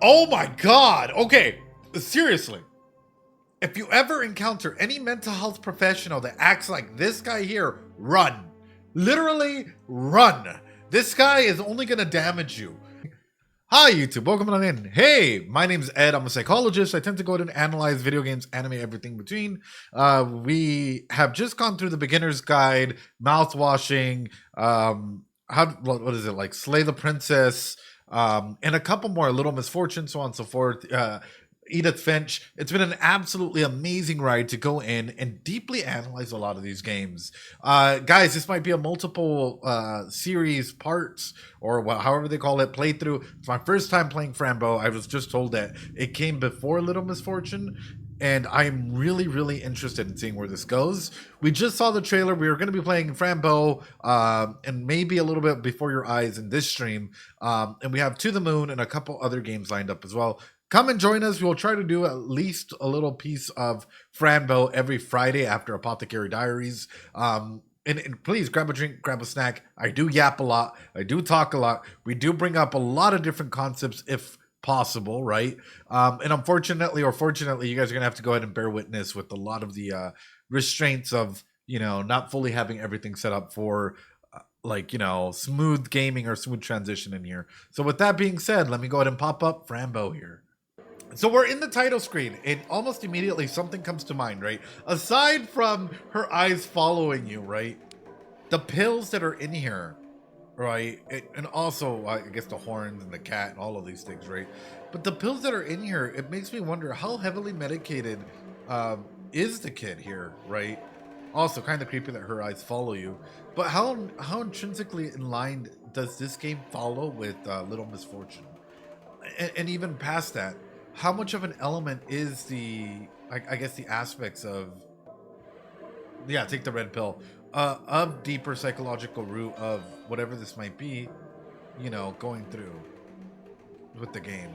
Oh my god. Okay, seriously. If you ever encounter any mental health professional that acts like this guy here, run. Literally, run. This guy is only going to damage you. Hi, YouTube. Welcome on in. Hey, my name's Ed. I'm a psychologist. I tend to go ahead and analyze video games, anime, everything between. We have just gone through the beginner's guide, mouth washing, what is it, like Slay the Princess, and a couple more, Little Misfortune, so on and so forth. Edith Finch. It's been an absolutely amazing ride to go in and deeply analyze a lot of these games. Guys, this might be a multiple series parts or however they call it playthrough. It's my first time playing Frambo. I was just told that it came before Little Misfortune, and I'm really, really interested in seeing where this goes. We just saw the trailer. We were going to be playing Frambo and maybe a little bit Before Your Eyes in this stream. And we have To the Moon and a couple other games lined up as well. Come and join us. We'll try to do at least a little piece of Frambo every Friday after Apothecary Diaries. And please grab a drink, grab a snack. I do yap a lot. I do talk a lot. We do bring up a lot of different concepts if possible, right? And unfortunately or fortunately, you guys are going to have to go ahead and bear witness with a lot of the restraints of, not fully having everything set up for smooth gaming or smooth transition in here. So with that being said, let me go ahead and pop up Frambo here. So we're in the title screen, and almost immediately something comes to mind, right? Aside from her eyes following you, right? The pills that are in here, right? And also, I guess the horns and the cat and all of these things, right? But the pills that are in here, it makes me wonder how heavily medicated is the kid here, right? Also, kind of creepy that her eyes follow you. But how intrinsically in line does this game follow with Little Misfortune? And even past that, how much of an element is I guess the aspects of, take the red pill, of deeper psychological root of whatever this might be, going through with the game.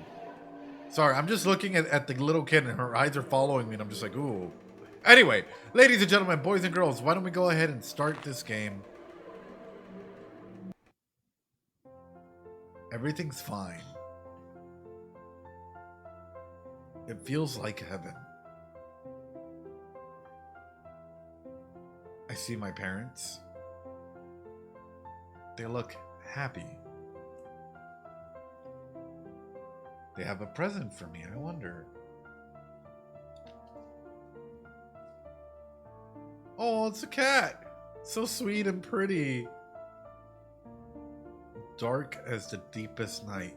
Sorry, I'm just looking at the little kid and her eyes are following me and I'm just like, ooh. Anyway, ladies and gentlemen, boys and girls, why don't we go ahead and start this game? Everything's fine. It feels like heaven. I see my parents. They look happy. They have a present for me, I wonder. Oh, it's a cat. So sweet and pretty. Dark as the deepest night.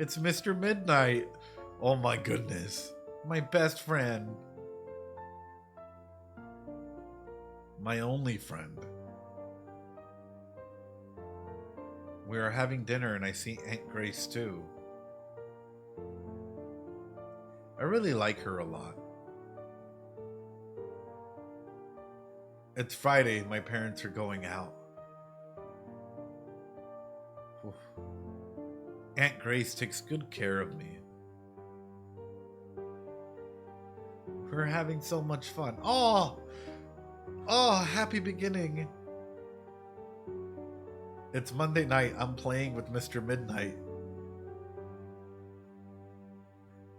It's Mr. Midnight. Oh my goodness. My best friend. My only friend. We are having dinner and I see Aunt Grace too. I really like her a lot. It's Friday, my parents are going out. Oof. Aunt Grace takes good care of me. We're having so much fun. Oh, happy beginning. It's Monday night. I'm playing with Mr. Midnight.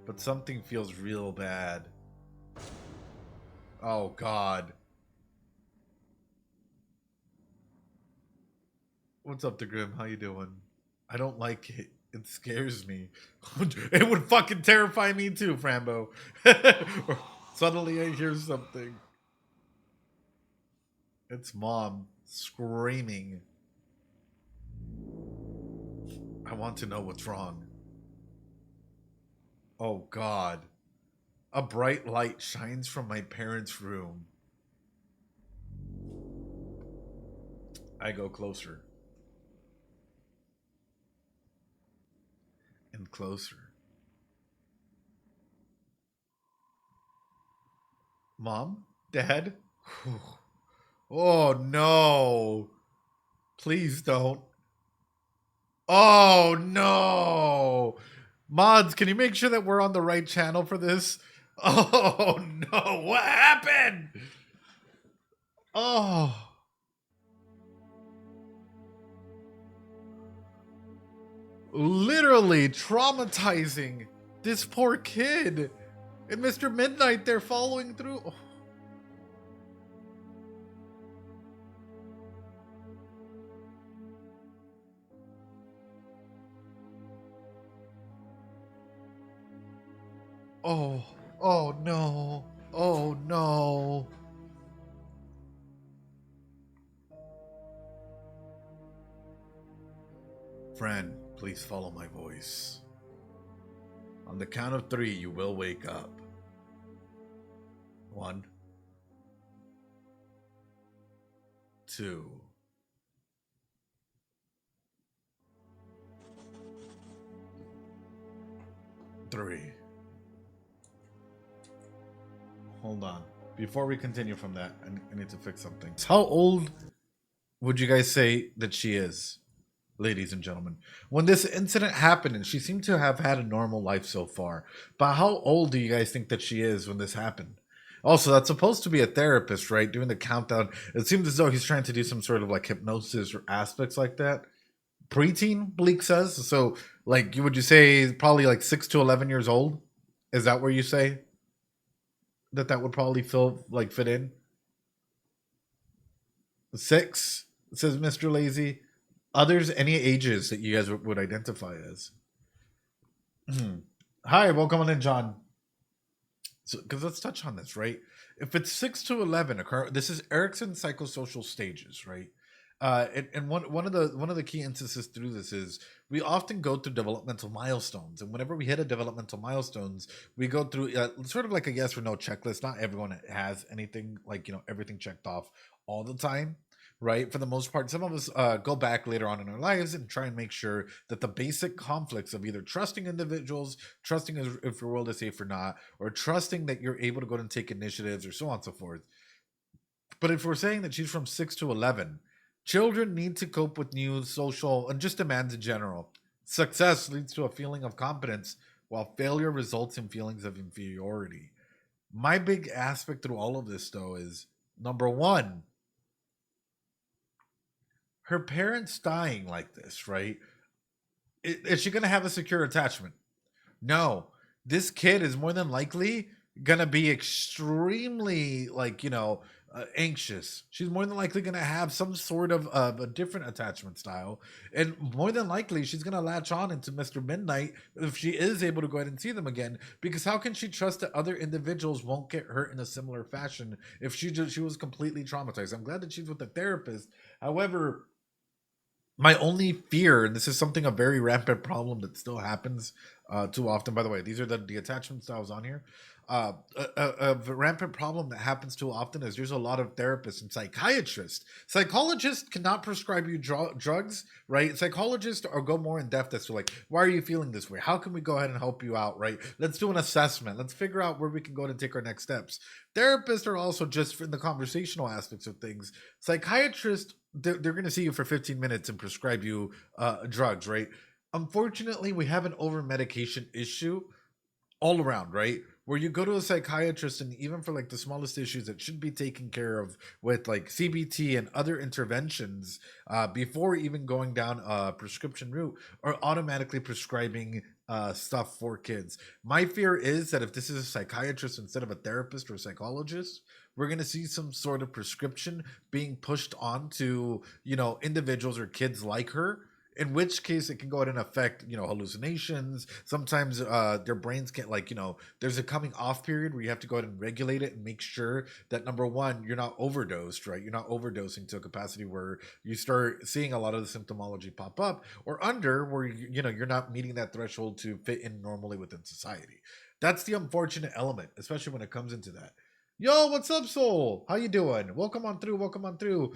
But something feels real bad. Oh, God. What's up, DeGrim? How you doing? I don't like it. It scares me. It would fucking terrify me too, Frambo. Suddenly I hear something. It's Mom screaming. I want to know what's wrong. Oh, God. A bright light shines from my parents' room. I go closer. And closer. Mom? Dad? Oh, no. Please don't. Oh, no. Mods, can you make sure that we're on the right channel for this? Oh, no. What happened? Oh. literally traumatizing this poor kid. And Mr. Midnight, they're following through. Oh, oh no. Oh no. Fran, please follow my voice. On the count of 3, you will wake up. 1, 2. 3. Hold on. Before we continue from that, I need to fix something. How old would you guys say that she is, ladies and gentlemen? When this incident happened, and she seemed to have had a normal life so far, but how old do you guys think that she is when this happened? Also, that's supposed to be a therapist, right? Doing the countdown. It seems as though he's trying to do some sort of like hypnosis or aspects like that. Preteen, Bleak says. So, like, would you say probably like 6 to 11 years old? Is that where you say that would probably fit in? 6, says Mr. Lazy. Others, any ages that you guys would identify as? Hi, welcome on in, John. So, because let's touch on this, right? If it's 6 to 11, this is Erickson's psychosocial stages, right? And one of the key instances through this is we often go through developmental milestones, and whenever we hit a developmental milestones, we go through sort of like a yes or no checklist. Not everyone has anything like everything checked off all the time, right? For the most part, some of us go back later on in our lives and try and make sure that the basic conflicts of either trusting individuals, trusting if your world is safe or not, or trusting that you're able to go and take initiatives or so on and so forth. But if we're saying that she's from 6 to 11, children need to cope with new social and just demands in general. Success leads to a feeling of competence, while failure results in feelings of inferiority. My big aspect through all of this, though, is number one, her parents dying like this, right? Is she going to have a secure attachment? No. This kid is more than likely going to be extremely, anxious. She's more than likely going to have some sort of a different attachment style. And more than likely, she's going to latch on into Mr. Midnight if she is able to go ahead and see them again. Because how can she trust that other individuals won't get hurt in a similar fashion if she was completely traumatized? I'm glad that she's with a therapist. However, my only fear, and this is something a very rampant problem that still happens too often. By the way, these are the attachment styles on here. A rampant problem that happens too often is there's a lot of therapists and psychiatrists. Psychologists cannot prescribe you drugs, right? Psychologists or go more in depth as to like, why are you feeling this way? How can we go ahead and help you out, right? Let's do an assessment. Let's figure out where we can go and take our next steps. Therapists are also just in the conversational aspects of things. Psychiatrists, they're going to see you for 15 minutes and prescribe you drugs, right? Unfortunately, we have an over medication issue all around, right? Where you go to a psychiatrist, and even for like the smallest issues that should be taken care of with like CBT and other interventions before even going down a prescription route, are automatically prescribing stuff for kids. My fear is that if this is a psychiatrist instead of a therapist or a psychologist, we're going to see some sort of prescription being pushed onto individuals or kids like her, in which case it can go ahead and affect hallucinations. Sometimes their brains can't, there's a coming off period where you have to go ahead and regulate it and make sure that, number one, you're not overdosed, right? You're not overdosing to a capacity where you start seeing a lot of the symptomology pop up, or under where you're not meeting that threshold to fit in normally within society. That's the unfortunate element, especially when it comes into that. Yo, what's up, Soul? How you doing? Welcome on through. Welcome on through.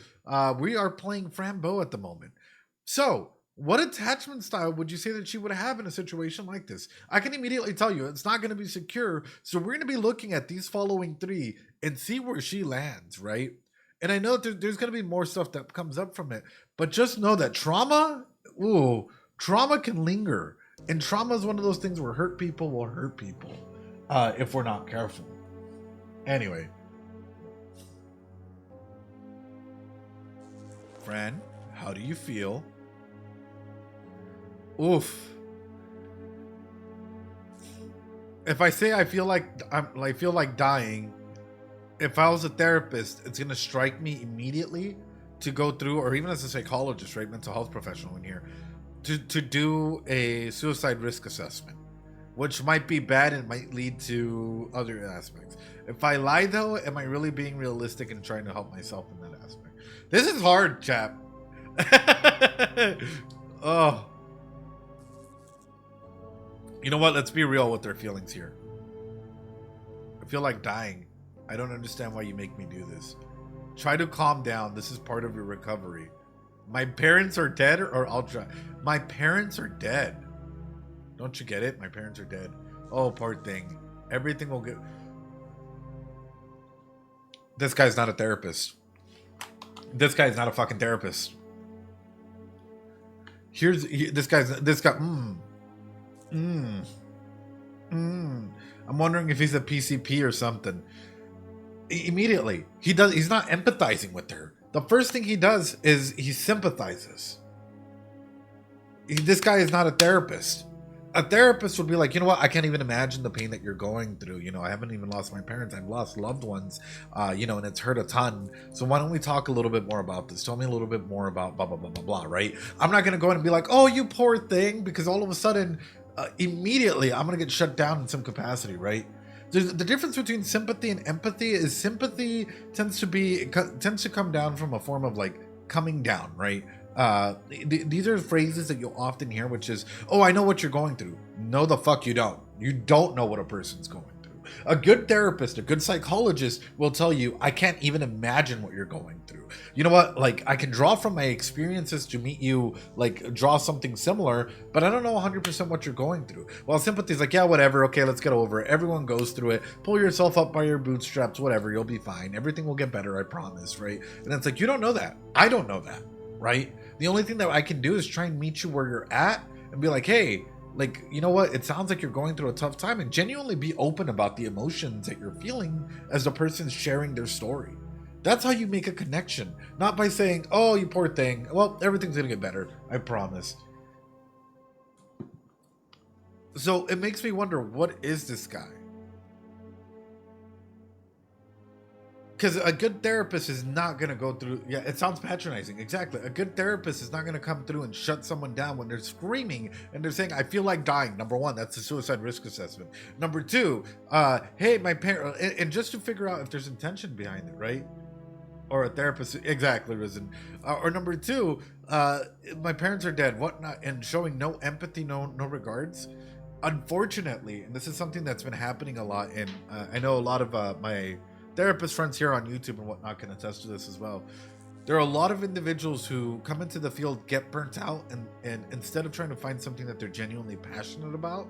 We are playing Frambo at the moment. So, what attachment style would you say that she would have in a situation like this? I can immediately tell you it's not going to be secure. So we're going to be looking at these following 3 and see where she lands, right? And I know there's going to be more stuff that comes up from it, but just know that trauma can linger. And trauma is one of those things where hurt people will hurt people if we're not careful. Anyway. Fran, how do you feel? Oof. If I say I feel like dying, if I was a therapist, it's gonna strike me immediately to go through, or even as a psychologist, right, mental health professional in here, to do a suicide risk assessment, which might be bad and might lead to other aspects. If I lie though, am I really being realistic and trying to help myself in that aspect? This is hard, chap. Oh. You know what? Let's be real with their feelings here. I feel like dying. I don't understand why you make me do this. Try to calm down. This is part of your recovery. My parents are dead, or I'll try. My parents are dead. Don't you get it? My parents are dead. Oh, poor thing. Everything will get... This guy's not a therapist. This guy's not a fucking therapist. This guy. I'm wondering if he's a PCP or something. Immediately, he's not empathizing with her. The first thing he does is he sympathizes. This guy is not a therapist. A therapist would be like, you know what? I can't even imagine the pain that you're going through. You know, I haven't even lost my parents. I've lost loved ones, you know, and it's hurt a ton. So why don't we talk a little bit more about this? Tell me a little bit more about blah, blah, blah, blah, blah, right? I'm not going to go in and be like, oh, you poor thing, because all of a sudden, immediately, I'm going to get shut down in some capacity, right? The difference between sympathy and empathy is sympathy tends to come down from a form of like coming down, right? These are phrases that you'll often hear, which is, oh, I know what you're going through. No, the fuck you don't. You don't know what a person's going through. A good therapist, a good psychologist will tell you, I can't even imagine what you're going through. You know what? Like, I can draw from my experiences to meet you, like, draw something similar, but I don't know 100% what you're going through. While sympathy is like, yeah, whatever. Okay, let's get over it. Everyone goes through it. Pull yourself up by your bootstraps, whatever. You'll be fine. Everything will get better, I promise, right? And it's like, you don't know that. I don't know that, right? The only thing that I can do is try and meet you where you're at and be like, hey, like, you know what? It sounds like you're going through a tough time, and genuinely be open about the emotions that you're feeling as the person's sharing their story. That's how you make a connection, not by saying, oh, you poor thing. Well, everything's going to get better. I promise. So it makes me wonder, what is this guy? Because a good therapist is not going to go through... Yeah, it sounds patronizing. Exactly. A good therapist is not going to come through and shut someone down when they're screaming and they're saying, I feel like dying. Number one, that's the suicide risk assessment. Number two, hey, my parent... And just to figure out if there's intention behind it, right? Or a therapist... Exactly, Risen. Or number two, my parents are dead, whatnot, and showing no empathy, no regards. Unfortunately, and this is something that's been happening a lot, and I know a lot of my... therapist friends here on YouTube and whatnot can attest to this as well. There are a lot of individuals who come into the field, get burnt out, and instead of trying to find something that they're genuinely passionate about,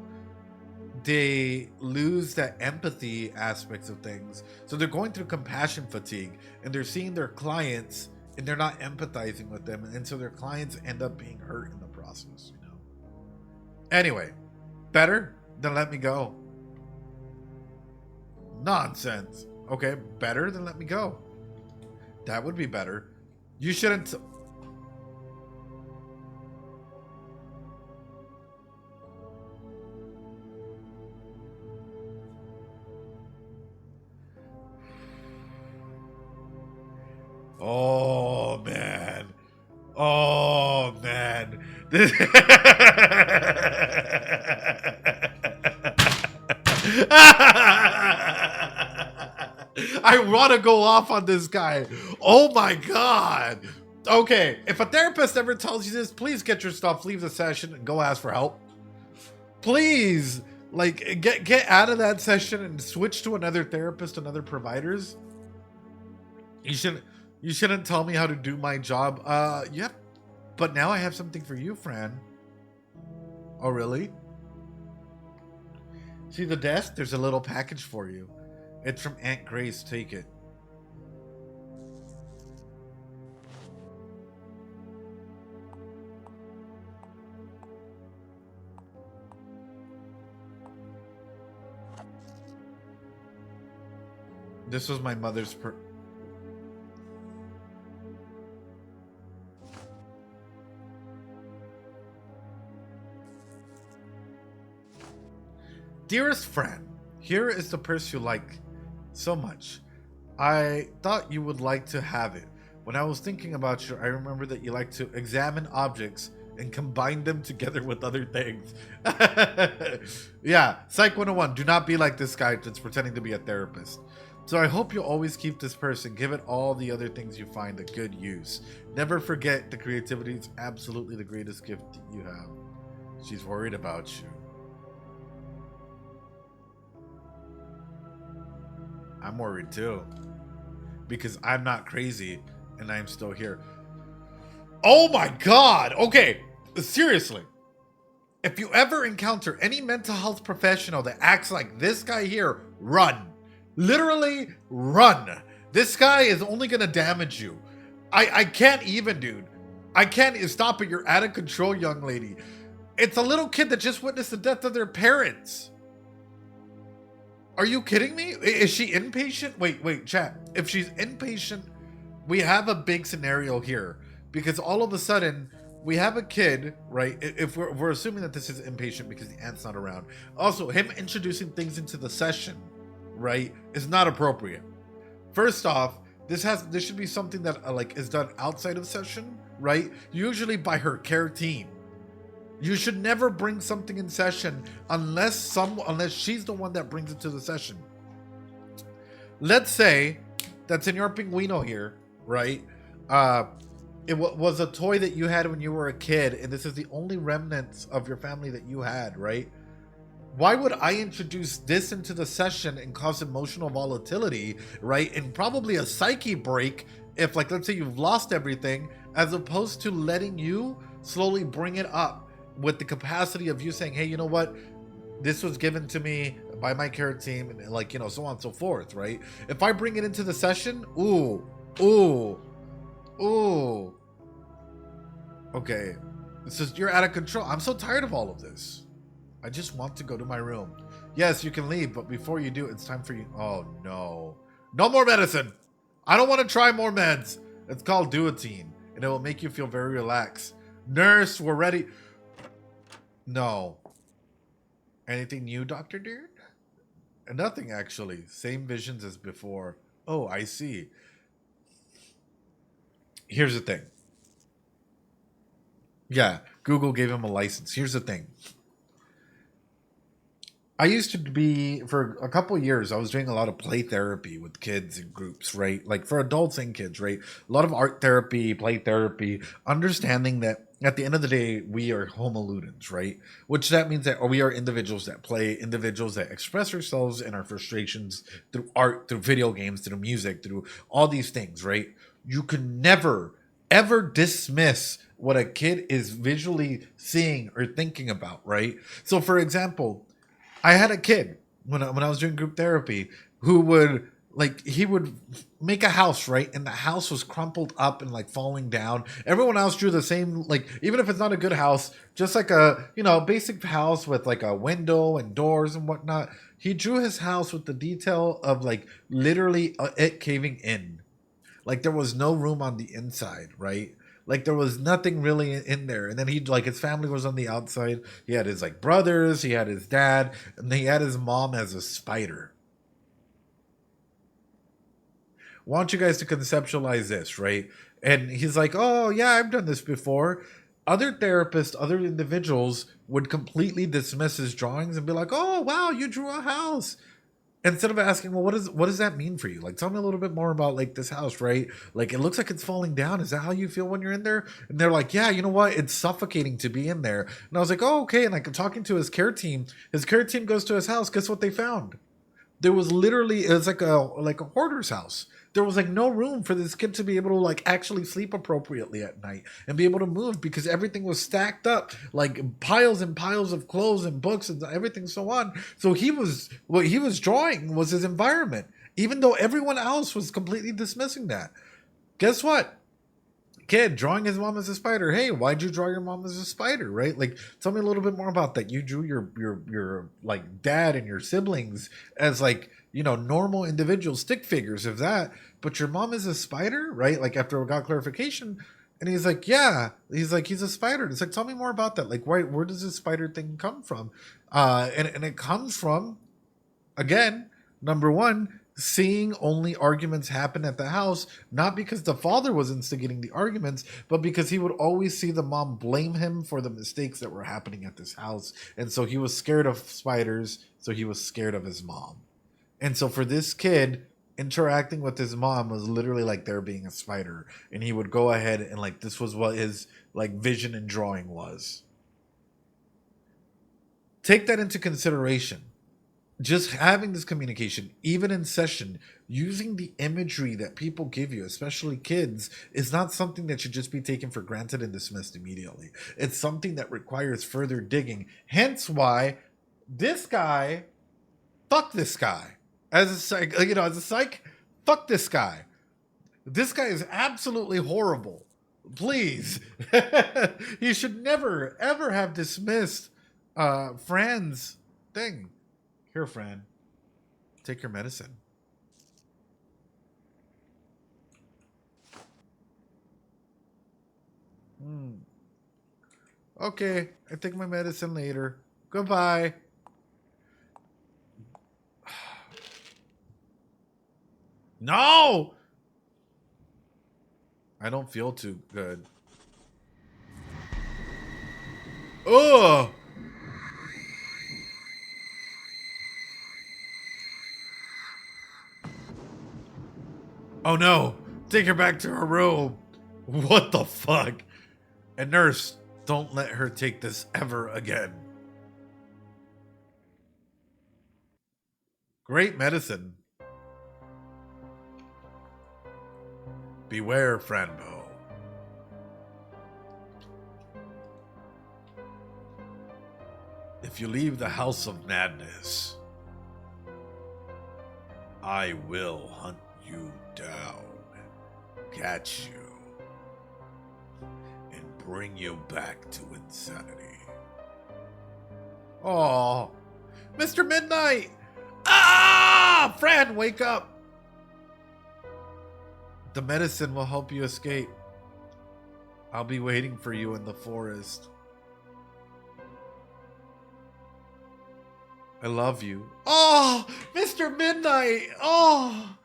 they lose that empathy aspects of things. So they're going through compassion fatigue, and they're seeing their clients and they're not empathizing with them, and so their clients end up being hurt in the process, you know. Anyway, better than let me go. Nonsense. Okay, better than let me go. That would be better. You shouldn't... Oh, man. Oh, man. I want to go off on this guy. Oh my god. Okay, if a therapist ever tells you this, please get your stuff, leave the session, and go ask for help. Please, like, get out of that session and switch to another therapist, another providers. You shouldn't tell me how to do my job. Yep. But now I have something for you, Fran. Oh, really? See the desk? There's a little package for you. It's from Aunt Grace. Take it. This was my mother's Dearest Fran, here is the purse you like so much. I thought you would like to have it. When I was thinking about you, I remember that you like to examine objects and combine them together with other things. Yeah, Psych 101, do not be like this guy that's pretending to be a therapist. So I hope you'll always keep this purse and give it all the other things you find a good use. Never forget the creativity is absolutely the greatest gift you have. She's worried about you. I'm worried too. Because I'm not crazy and I'm still here. Oh my god! Okay, seriously. If you ever encounter any mental health professional that acts like this guy here, run. Literally, run. This guy is only gonna damage you. I can't even, dude. I can't stop it. You're out of control, young lady. It's a little kid that just witnessed the death of their parents. Are you kidding me? Is she inpatient? Wait, chat. If she's inpatient, we have a big scenario here. Because all of a sudden, we have a kid, right? If we're assuming that this is inpatient because the aunt's not around. Also, him introducing things into the session, right, is not appropriate. First off, this should be something that is done outside of session, right? Usually by her care team. You should never bring something in session unless she's the one that brings it to the session. Let's say that Senor Pinguino here, right? It was a toy that you had when you were a kid, and this is the only remnants of your family that you had, right? Why would I introduce this into the session and cause emotional volatility, right? And probably a psyche break if, let's say you've lost everything, as opposed to letting you slowly bring it up with the capacity of you saying, hey, you know what? This was given to me by my care team, and so on and so forth, right? If I bring it into the session, ooh. Okay. It's just, you're out of control. I'm so tired of all of this. I just want to go to my room. Yes, you can leave, but before you do, it's time for you. Oh, no. No more medicine. I don't want to try more meds. It's called Duotine, and it will make you feel very relaxed. Nurse, we're ready. No. Anything new, Dr. Deard? Nothing, actually. Same visions as before. Oh, I see. Here's the thing. Yeah, Google gave him a license. Here's the thing. I used to be, for a couple of years, I was doing a lot of play therapy with kids and groups, right? For adults and kids, right? A lot of art therapy, play therapy, understanding that at the end of the day, we are homo ludens, right? Which that means that we are individuals that play, individuals that express ourselves and our frustrations through art, through video games, through music, through all these things, right? You can never, ever dismiss what a kid is visually seeing or thinking about, right? So, for example, I had a kid when I was doing group therapy who would he would make a house, right? And the house was crumpled up and falling down. Everyone else drew the same, even if it's not a good house, just a, basic house with a window and doors and whatnot. He drew his house with the detail of literally it caving in. There was no room on the inside, right? There was nothing really in there. And then his family was on the outside. He had his brothers, he had his dad, and he had his mom as a spider. I want you guys to conceptualize this, right? And he's like, oh, yeah, I've done this before. Other therapists, other individuals would completely dismiss his drawings and be like, oh, wow, you drew a house. Instead of asking, well, what does that mean for you? Tell me a little bit more about this house, right? It looks like it's falling down. Is that how you feel when you're in there? And they're like, yeah, you know what? It's suffocating to be in there. And I was like, oh, okay. And I'm talking to his care team. His care team goes to his house. Guess what they found? There was literally, it was like a hoarder's house. There was no room for this kid to be able to actually sleep appropriately at night and be able to move because everything was stacked up, piles and piles of clothes and books and everything so on. So what he was drawing was his environment, even though everyone else was completely dismissing that. Guess what? Kid drawing his mom as a spider. Hey, why'd you draw your mom as a spider, right? Tell me a little bit more about that. You drew your dad and your siblings as normal individual stick figures of that, but your mom is a spider, right? After we got clarification, And he's like, yeah. He's like, he's a spider. And it's like, tell me more about that. Like, where does this spider thing come from? And it comes from, again, number one, seeing only arguments happen at the house, not because the father was instigating the arguments, but because he would always see the mom blame him for the mistakes that were happening at this house. And so he was scared of spiders, so he was scared of his mom. And so for this kid, interacting with his mom was literally like there being a spider. And he would go ahead and like, this was what his like vision and drawing was. Take that into consideration. Just having this communication, even in session, using the imagery that people give you, especially kids, is not something that should just be taken for granted and dismissed immediately. It's something that requires further digging. Hence why this guy, fuck this guy. As a psych, fuck this guy. This guy is absolutely horrible. Please. You should never, ever have dismissed Fran's thing. Here, Fran, take your medicine. Okay, I take my medicine later. Goodbye. No! I don't feel too good. Ugh! Oh no! Take her back to her room! What the fuck? And nurse, don't let her take this ever again. Great medicine. Beware, Franbo. If you leave the house of madness, I will hunt you down, catch you, and bring you back to insanity. Oh, Mr. Midnight! Ah! Fran, wake up! The medicine will help you escape. I'll be waiting for you in the forest. I love you. Oh, Mr. Midnight! Oh!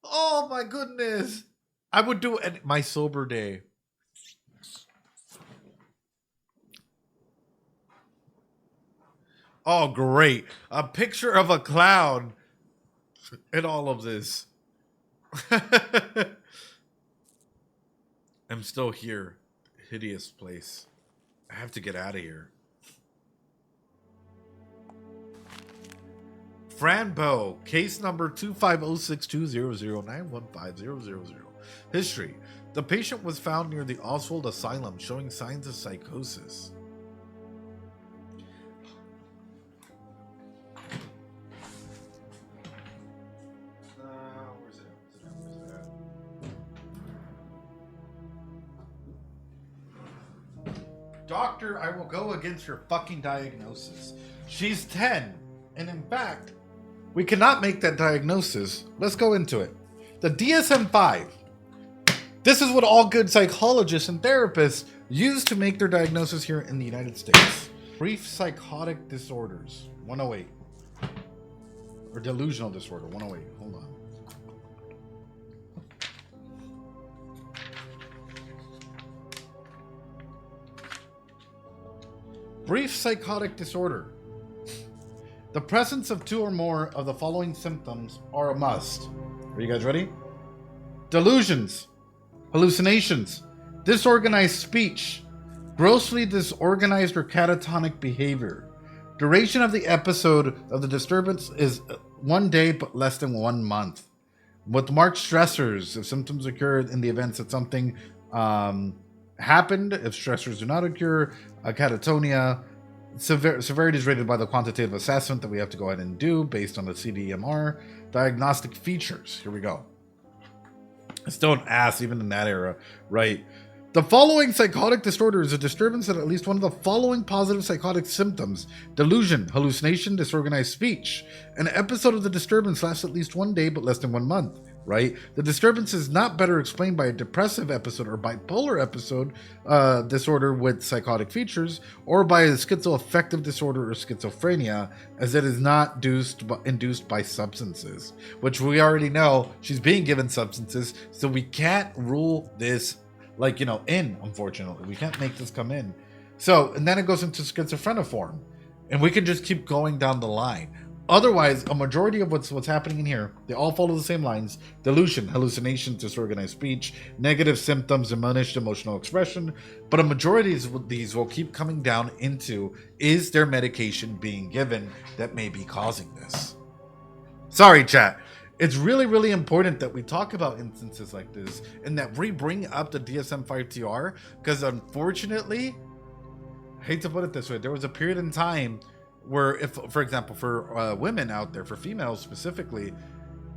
Oh my goodness! I would do it my sober day. Oh, great. A picture of a clown in all of this. I'm still here. Hideous place. I have to get out of here. Fran Bow, case number 2506200915000. History. The patient was found near the Oswald Asylum showing signs of psychosis. Doctor, I will go against your fucking diagnosis. She's 10. And in fact, we cannot make that diagnosis. Let's go into it. The DSM-5. This is what all good psychologists and therapists use to make their diagnosis here in the United States. Brief psychotic disorders, 108. Or delusional disorder, 108. Hold on. Brief psychotic disorder. The presence of two or more of the following symptoms are a must. Are you guys ready? Delusions, hallucinations, disorganized speech, grossly disorganized or catatonic behavior. Duration of the episode of the disturbance is 1 day but less than 1 month. With marked stressors, if symptoms occurred in the events that something happened, if stressors do not occur, catatonia. Severity is rated by the quantitative assessment that we have to go ahead and do based on the CDMR. Diagnostic features. Here we go. Still an ass even in that era, right? The following psychotic disorder is a disturbance that at least one of the following positive psychotic symptoms: delusion, hallucination, disorganized speech. An episode of the disturbance lasts at least 1 day but less than 1 month. right? The disturbance is not better explained by a depressive episode or bipolar episode disorder with psychotic features, or by a schizoaffective disorder or schizophrenia, as it is not induced by substances, which we already know she's being given substances, so we can't rule this in, unfortunately. We can't make this come in. So, and then it goes into schizophreniform, and we can just keep going down the line. Otherwise, a majority of what's happening in here, they all follow the same lines: delusion, hallucinations, disorganized speech, negative symptoms, diminished emotional expression. But a majority of these will keep coming down into, is there medication being given that may be causing this? Sorry, chat. It's really, really important that we talk about instances like this and that we bring up the DSM-5-TR, because unfortunately, I hate to put it this way, there was a period in time where, if, for example, for women out there, for females specifically,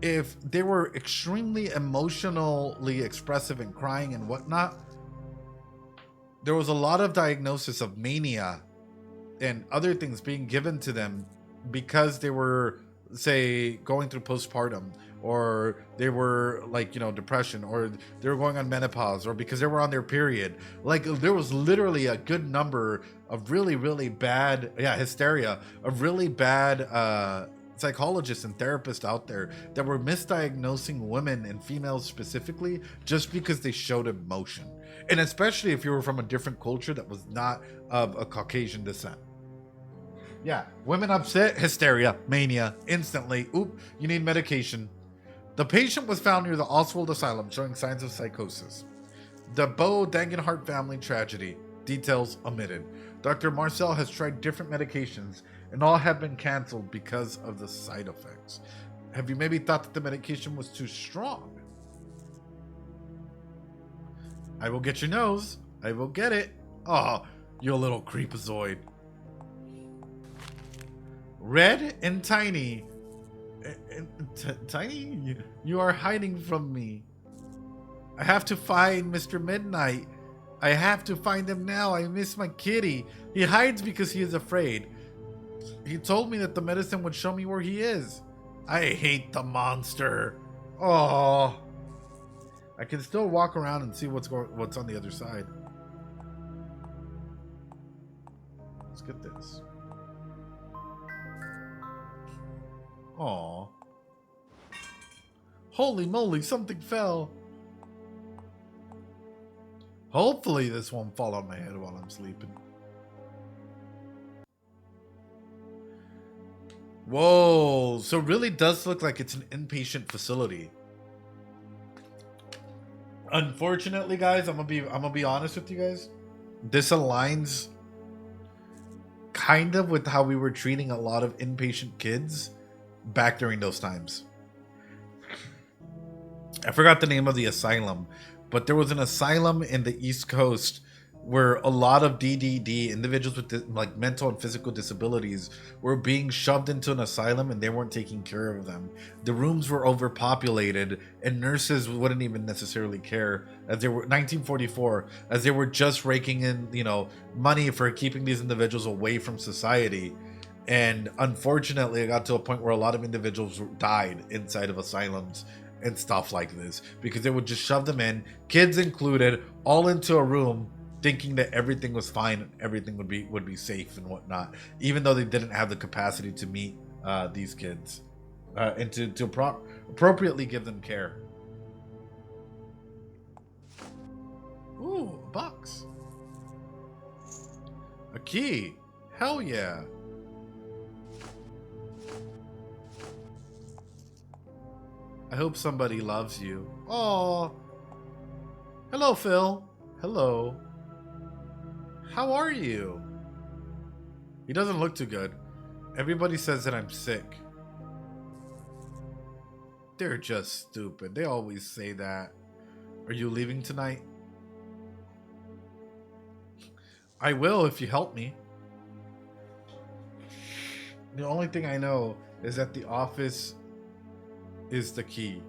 if they were extremely emotionally expressive and crying and whatnot, there was a lot of diagnosis of mania and other things being given to them because they were, say, going through postpartum, or they were depression, or they were going on menopause, or because they were on their period. There was literally a good number of really, really bad hysteria, of really bad psychologists and therapists out there that were misdiagnosing women and females specifically just because they showed emotion, and especially if you were from a different culture that was not of a Caucasian descent. Yeah, women upset, hysteria, mania, instantly. Oop, you need medication. The patient was found near the Oswald Asylum showing signs of psychosis. The Bo Dangenhart family tragedy. Details omitted. Dr. Marcel has tried different medications and all have been canceled because of the side effects. Have you maybe thought that the medication was too strong? I will get your nose. I will get it. Oh, you little creepazoid. Red and Tiny. Tiny? You are hiding from me. I have to find Mr. Midnight. I have to find him now. I miss my kitty. He hides because he is afraid. He told me that the medicine would show me where he is. I hate the monster. Oh. I can still walk around and see what's on the other side. Let's get this. Aw. Holy moly, something fell. Hopefully this won't fall on my head while I'm sleeping. Whoa, so it really does look like it's an inpatient facility. Unfortunately, guys, I'm gonna be honest with you guys. This aligns kind of with how we were treating a lot of inpatient kids back during those times. I forgot the name of the asylum, but there was an asylum in the East Coast where a lot of DDD, individuals with mental and physical disabilities, were being shoved into an asylum and they weren't taking care of them. The rooms were overpopulated and nurses wouldn't even necessarily care, as they were 1944, as they were just raking in, money for keeping these individuals away from society. And unfortunately, it got to a point where a lot of individuals died inside of asylums and stuff like this because they would just shove them in, kids included, all into a room, thinking that everything was fine, everything would be safe and whatnot, even though they didn't have the capacity to meet these kids and to appropriately give them care. Ooh, a box. A key. Hell yeah. I hope somebody loves you. Oh. Hello, Phil. Hello. How are you? He doesn't look too good. Everybody says that I'm sick. They're just stupid. They always say that. Are you leaving tonight? I will if you help me. The only thing I know is that the office is the key.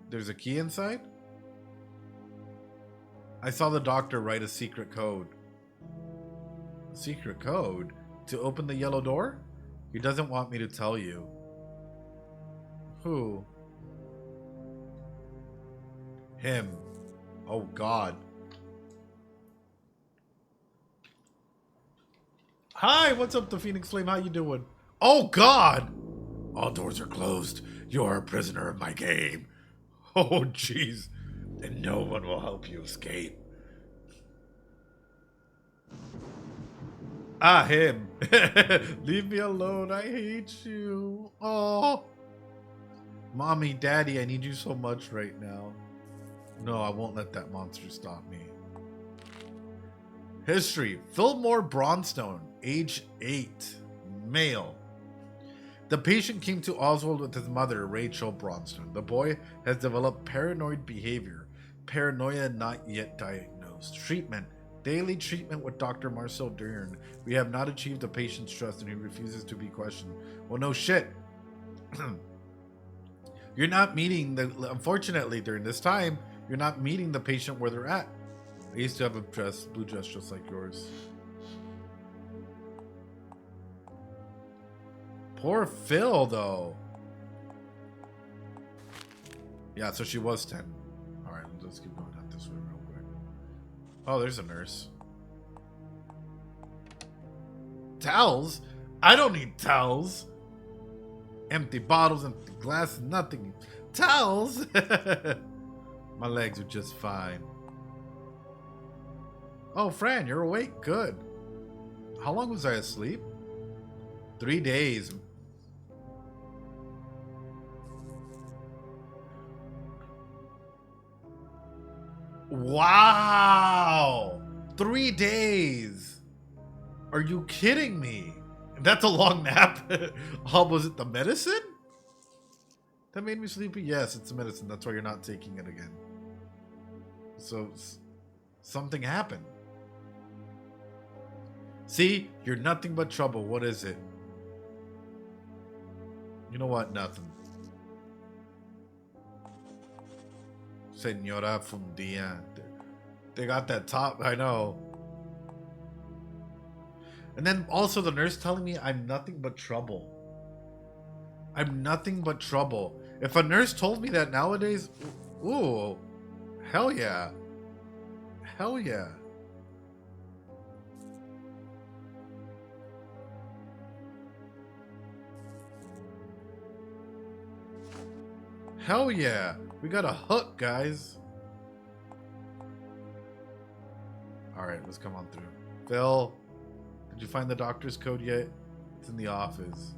There's a key inside? I saw the doctor write a secret code. Secret code? To open the yellow door? He doesn't want me to tell you. Who? Him. Oh, God. Hi, what's up, the Phoenix Flame? How you doing? Oh, God! All doors are closed. You are a prisoner of my game. Oh, jeez. And no one will help you escape. Ah, him. Leave me alone. I hate you. Oh. Mommy, Daddy, I need you so much right now. No, I won't let that monster stop me. History. Fillmore Bronstone, age 8, male. The patient came to Oswald with his mother, Rachel Bronstone. The boy has developed paranoid behavior. Paranoia not yet diagnosed. Treatment. Daily treatment with Dr. Marcel Dern. We have not achieved the patient's trust and he refuses to be questioned. Well, no shit. You're not meeting the... Unfortunately, during this time, you're not meeting the patient where they're at. I used to have a blue dress just like yours. Poor Phil, though. Yeah, so she was 10. Alright, let's keep going out this way real quick. Oh, there's a nurse. Towels? I don't need towels. Empty bottles, empty glasses, nothing. Towels? My legs are just fine. Oh, Fran, you're awake. Good. How long was I asleep? 3 days. Wow! 3 days. Are you kidding me? That's a long nap. Oh, was it the medicine? That made me sleepy? Yes, it's the medicine. That's why you're not taking it again. So, something happened. See? You're nothing but trouble. What is it? You know what? Nothing. Senora Fundia. They got that top. I know. And then also the nurse telling me I'm nothing but trouble. I'm nothing but trouble. If a nurse told me that nowadays, ooh, hell yeah. Hell yeah. Hell yeah. We got a hook, guys. Alright, let's come on through. Phil, did you find the doctor's code yet? It's in the office.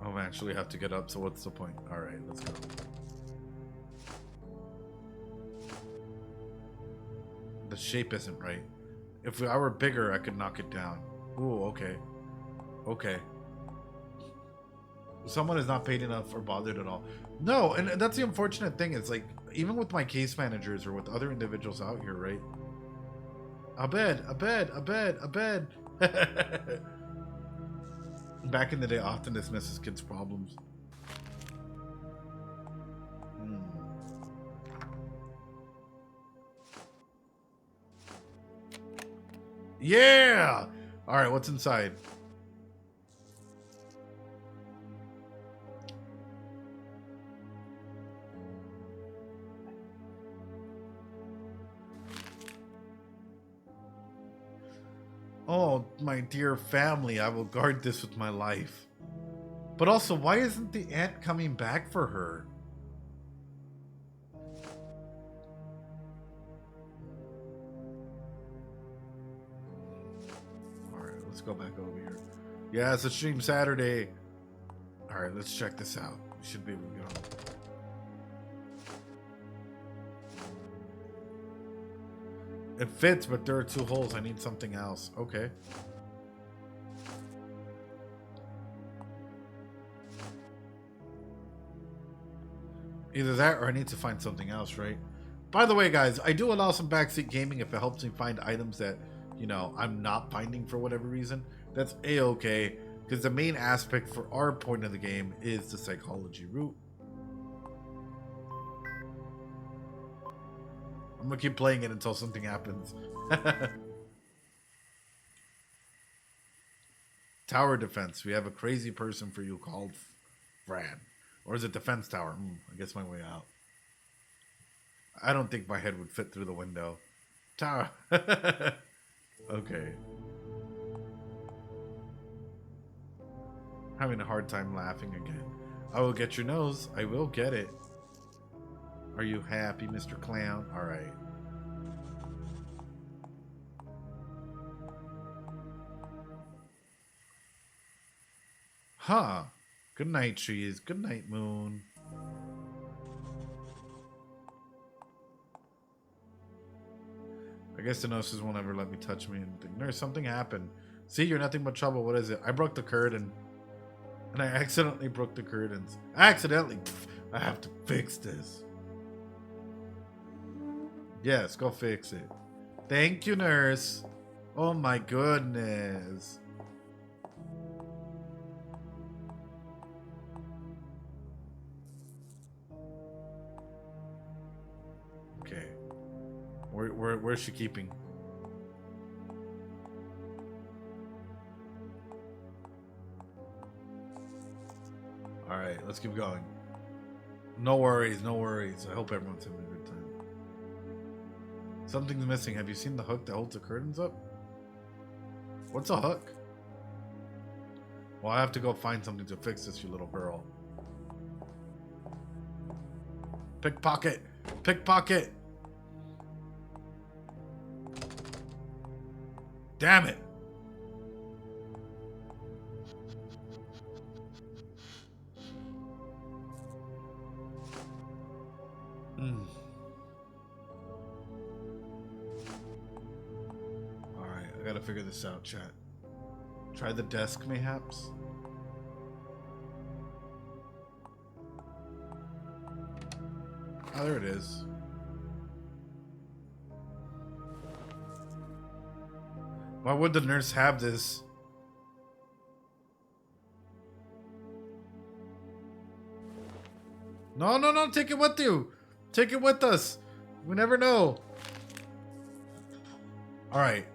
Oh, man, actually have to get up, so what's the point? Alright, let's go. The shape isn't right. If I were bigger, I could knock it down. Ooh, okay. Okay. Someone is not paid enough or bothered at all. No, and that's the unfortunate thing. It's like, even with my case managers or with other individuals out here, right? A bed. Back in the day, often dismisses kids' problems. Yeah! Alright, what's inside? Oh, my dear family, I will guard this with my life. But also, why isn't the aunt coming back for her? Alright, let's go back over here. Yeah, it's a stream Saturday. Alright, let's check this out. We should be able to get on. It fits, but there are 2 holes. I need something else. Okay. Either that or I need to find something else, right? By the way, guys, I do allow some backseat gaming if it helps me find items that, you know, I'm not finding for whatever reason. That's a-okay, because the main aspect for our point of the game is the psychology route. I'm gonna keep playing it until something happens. Tower defense. We have a crazy person for you called Fran. Or is it defense tower? I guess my way out. I don't think my head would fit through the window. Ta. Okay. Having a hard time laughing again. I will get your nose. I will get it. Are you happy, Mr. Clown? All right. Huh. Good night, trees. Good night, moon. I guess the nurses won't ever let me touch me and think, nurse, something happened. See, you're nothing but trouble. What is it? I broke the curtain. And I accidentally broke the curtains. Accidentally. Pff, I have to fix this. Yes, go fix it. Thank you, nurse. Oh my goodness. Okay. Where's she keeping? Alright, let's keep going. No worries, no worries. I hope everyone's having a good time. Something's missing. Have you seen the hook that holds the curtains up? What's a hook? Well, I have to go find something to fix this, you little girl. Pickpocket! Pickpocket! Damn it! Alright, I gotta figure this out, chat. Try the desk, mayhaps? Oh, there it is. Why would the nurse have this? No, no, no, take it with you. Take it with us. We never know. Alright.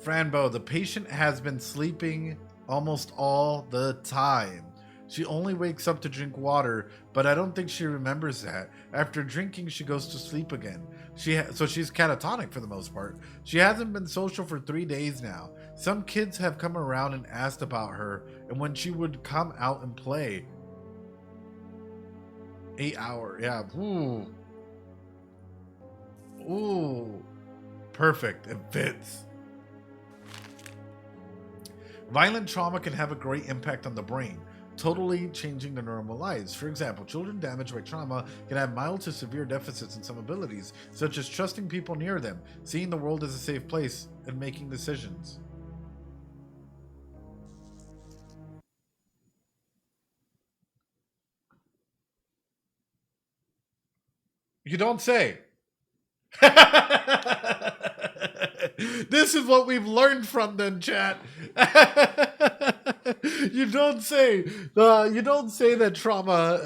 Franbo, the patient has been sleeping almost all the time. She only wakes up to drink water, but I don't think she remembers that. After drinking, she goes to sleep again. So she's catatonic for the most part. She hasn't been social for 3 days now. Some kids have come around and asked about her, and when she would come out and play. 8 hour, yeah. Ooh. Ooh. Perfect. It fits. Violent trauma can have a great impact on the brain, totally changing their normal lives. For example, children damaged by trauma can have mild to severe deficits in some abilities, such as trusting people near them, seeing the world as a safe place, and making decisions. You don't say. This is what we've learned from them, chat. You don't say. You don't say that trauma,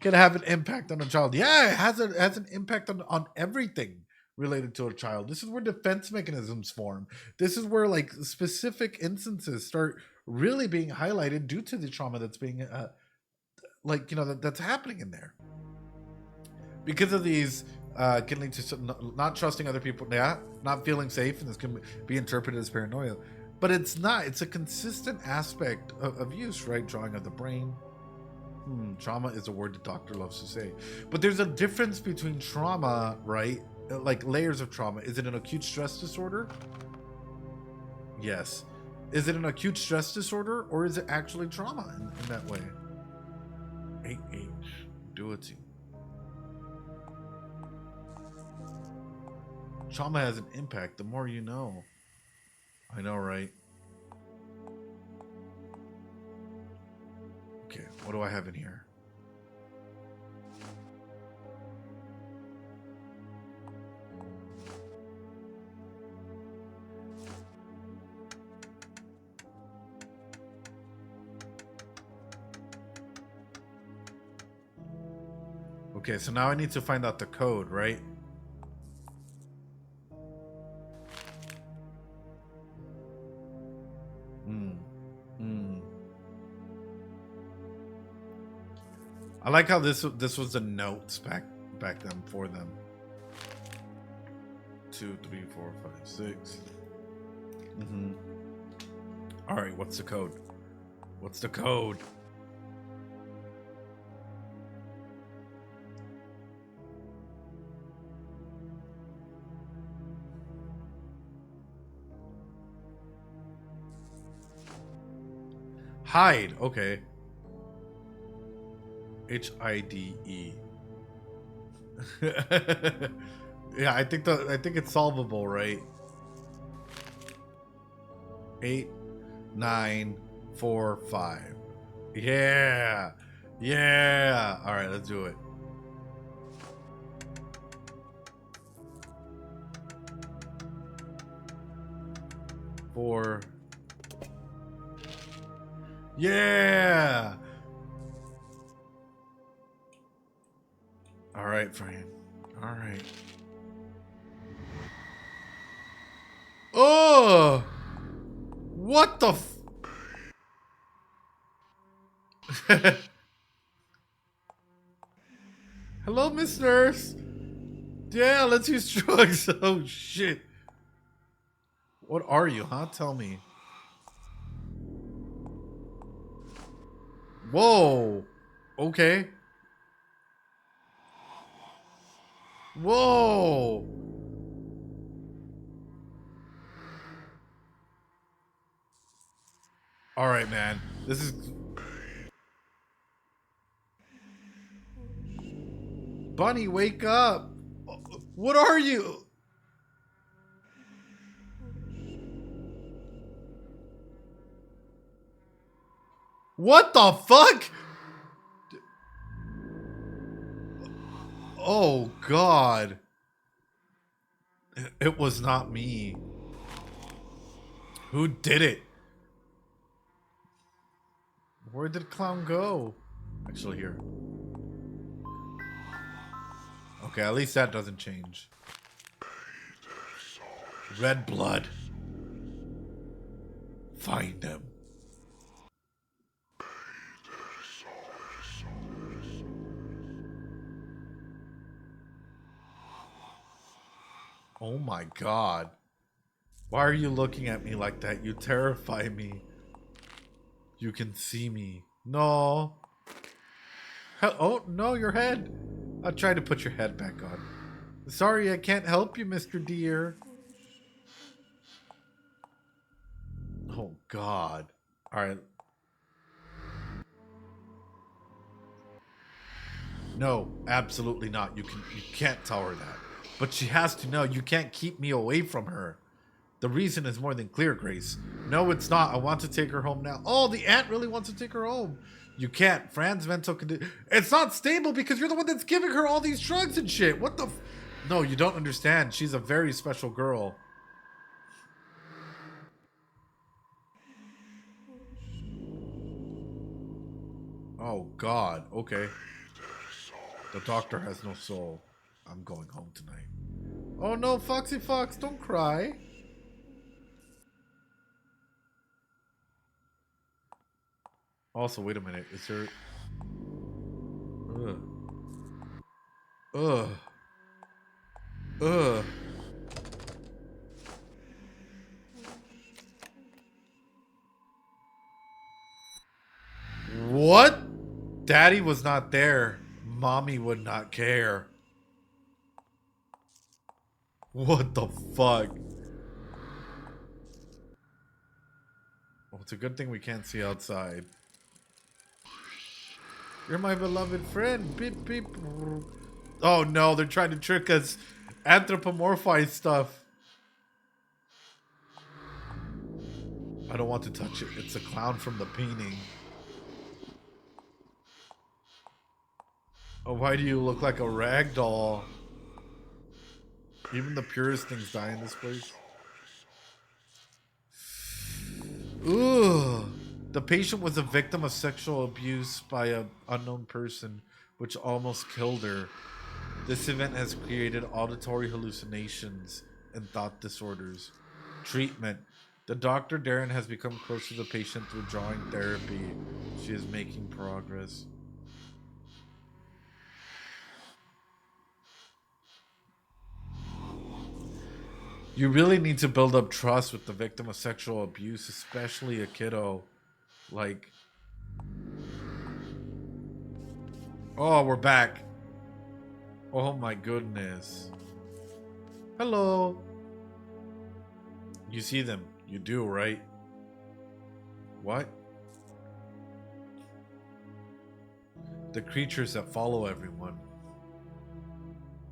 can have an impact on a child. Yeah, it has an impact on everything related to a child. This is where defense mechanisms form. This is where like specific instances start really being highlighted due to the trauma that's being that's happening in there. Because of these can lead to not trusting other people, not feeling safe, and this can be interpreted as paranoia. But it's not. It's a consistent aspect of use, right? Drawing of the brain. Trauma is a word the doctor loves to say. But there's a difference between trauma, right? Like layers of trauma. Is it an acute stress disorder? Yes. Is it an acute stress disorder, or is it actually trauma in that way? 8-8. Duality. Trauma has an impact. The more you know. I know, right? Okay, what do I have in here? Okay, so now I need to find out the code, right? I like how this was the notes back back them for them. 2, 3, 4, 5, 6. All right, what's the code? What's the code? Hide. Okay. HIDE. Yeah, I think it's solvable, right? 8, 9, 4, 5. Yeah. Yeah. All right, let's do it. Four. Yeah. All right, Fran. All right. Oh! What the Hello, Miss Nurse. Yeah, let's use drugs. Oh, shit. What are you, huh? Tell me. Whoa. Okay. Whoa. All right, man. This is... Bunny, wake up. What are you? What the fuck? Oh, God. It was not me. Who did it? Where did Clown go? Actually, here. Okay, at least that doesn't change. Red blood. Find them. Oh my God. Why are you looking at me like that? You terrify me. You can see me. No. Oh, no, your head. I'll try to put your head back on. Sorry, I can't help you, Mr. Deer. Oh, God. All right. No, absolutely not. You can't tell her that. But she has to know you can't keep me away from her. The reason is more than clear, Grace. No, it's not. I want to take her home now. Oh, the aunt really wants to take her home. You can't. Fran's mental condition. It's not stable because you're the one that's giving her all these drugs and shit. What the? No, you don't understand. She's a very special girl. Oh, God. Okay. The doctor has no soul. I'm going home tonight. Oh, no, Foxy Fox. Don't cry. Also, wait a minute. Is there... Ugh. Ugh. What? Daddy was not there. Mommy would not care. What the fuck? Well, it's a good thing we can't see outside. You're my beloved friend. Beep, beep. Oh no, they're trying to trick us. Anthropomorphize stuff. I don't want to touch it. It's a clown from the painting. Oh, why do you look like a rag doll? Even the purest things die in this place. Ooh. The patient was a victim of sexual abuse by an unknown person, which almost killed her. This event has created auditory hallucinations and thought disorders. Treatment. The Dr. Darren has become close to the patient through drawing therapy. She is making progress. You really need to build up trust with the victim of sexual abuse, especially a kiddo. Like, oh, we're back. Oh my goodness. Hello. You see them. You do, right? What? The creatures that follow everyone.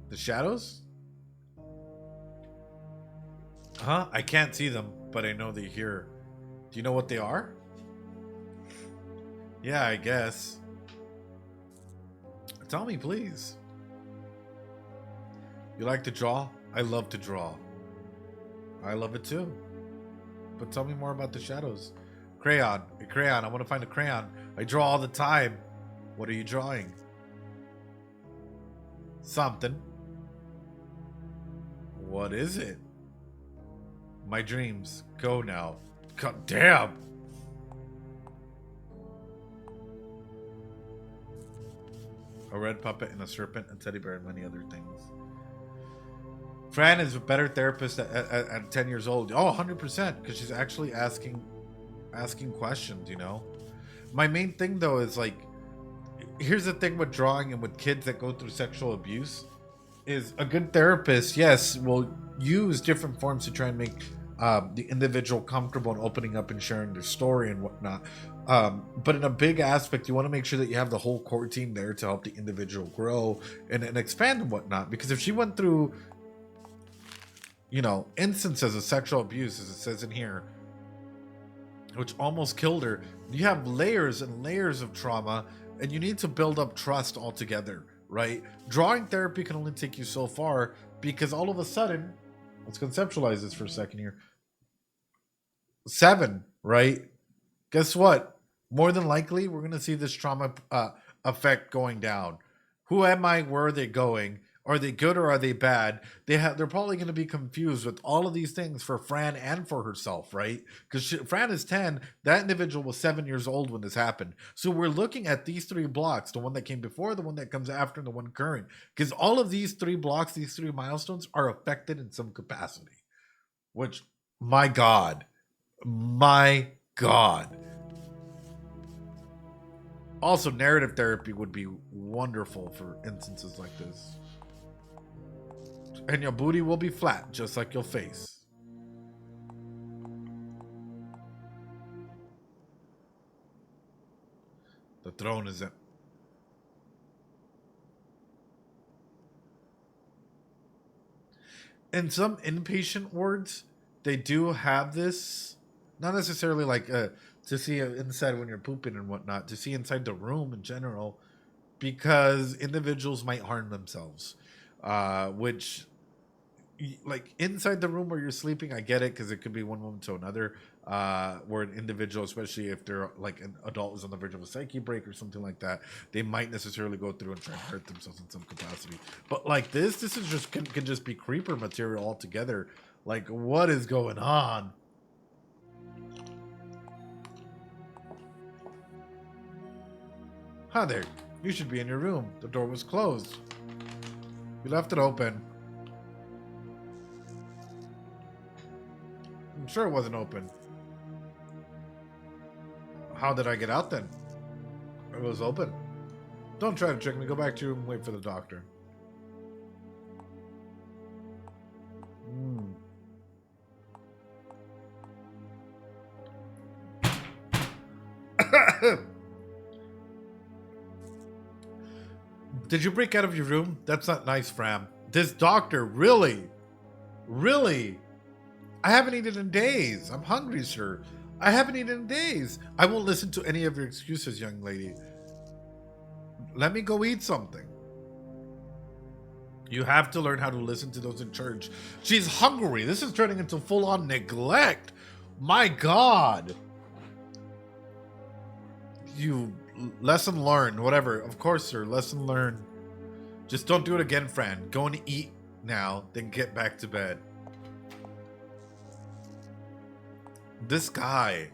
The shadows? Huh? I can't see them, but I know they're here. Do you know what they are? Yeah, I guess. Tell me, please. You like to draw? I love to draw. I love it too. But tell me more about the shadows. Crayon. A crayon. I want to find a crayon. I draw all the time. What are you drawing? Something. What is it? My dreams. Go now. God damn. A red puppet and a serpent, a teddy bear, and many other things. Fran is a better therapist at 10 years old. Oh, 100%, because she's actually asking questions, you know? My main thing, though, is like, here's the thing with drawing and with kids that go through sexual abuse, is a good therapist, yes, will use different forms to try and make the individual comfortable in opening up and sharing their story and whatnot. But in a big aspect, you want to make sure that you have the whole core team there to help the individual grow and expand and whatnot. Because if she went through, you know, instances of sexual abuse, as it says in here, which almost killed her, you have layers and layers of trauma, and you need to build up trust altogether, right? Drawing therapy can only take you so far, because all of a sudden, let's conceptualize this for a second here. 7, right? Guess what? More than likely, we're going to see this trauma effect going down. Who am I? Where are they going? Are they good or are they bad? They're probably going to be confused with all of these things for Fran and for herself, right? Because Fran is 10. That individual was 7 years old when this happened. So we're looking at these 3 blocks, the one that came before, the one that comes after, and the one current. Because all of these 3 blocks, these 3 milestones are affected in some capacity. Which, my God. My God. Also, narrative therapy would be wonderful for instances like this. And your booty will be flat, just like your face. The throne is in. In some inpatient wards, they do have this. Not necessarily like to see inside when you're pooping and whatnot, to see inside the room in general, because individuals might harm themselves. Which, like inside the room where you're sleeping, I get it, because it could be one moment to another. Where an individual, especially if they're like an adult, is on the verge of a psyche break or something like that, they might necessarily go through and try and hurt themselves in some capacity. But like this is just can just be creeper material altogether. Like, what is going on? Hi there. You should be in your room. The door was closed. You left it open. I'm sure it wasn't open. How did I get out then? It was open. Don't try to trick me. Go back to your room and wait for the doctor. Did you break out of your room? That's not nice, Fran. This doctor, really? Really? I haven't eaten in days. I'm hungry, sir. I haven't eaten in days. I won't listen to any of your excuses, young lady. Let me go eat something. You have to learn how to listen to those in charge. She's hungry. This is turning into full-on neglect. My God. You lesson learned. Whatever. Of course, sir. Lesson learned. Just don't do it again, Fran. Go and eat now, then get back to bed. This guy.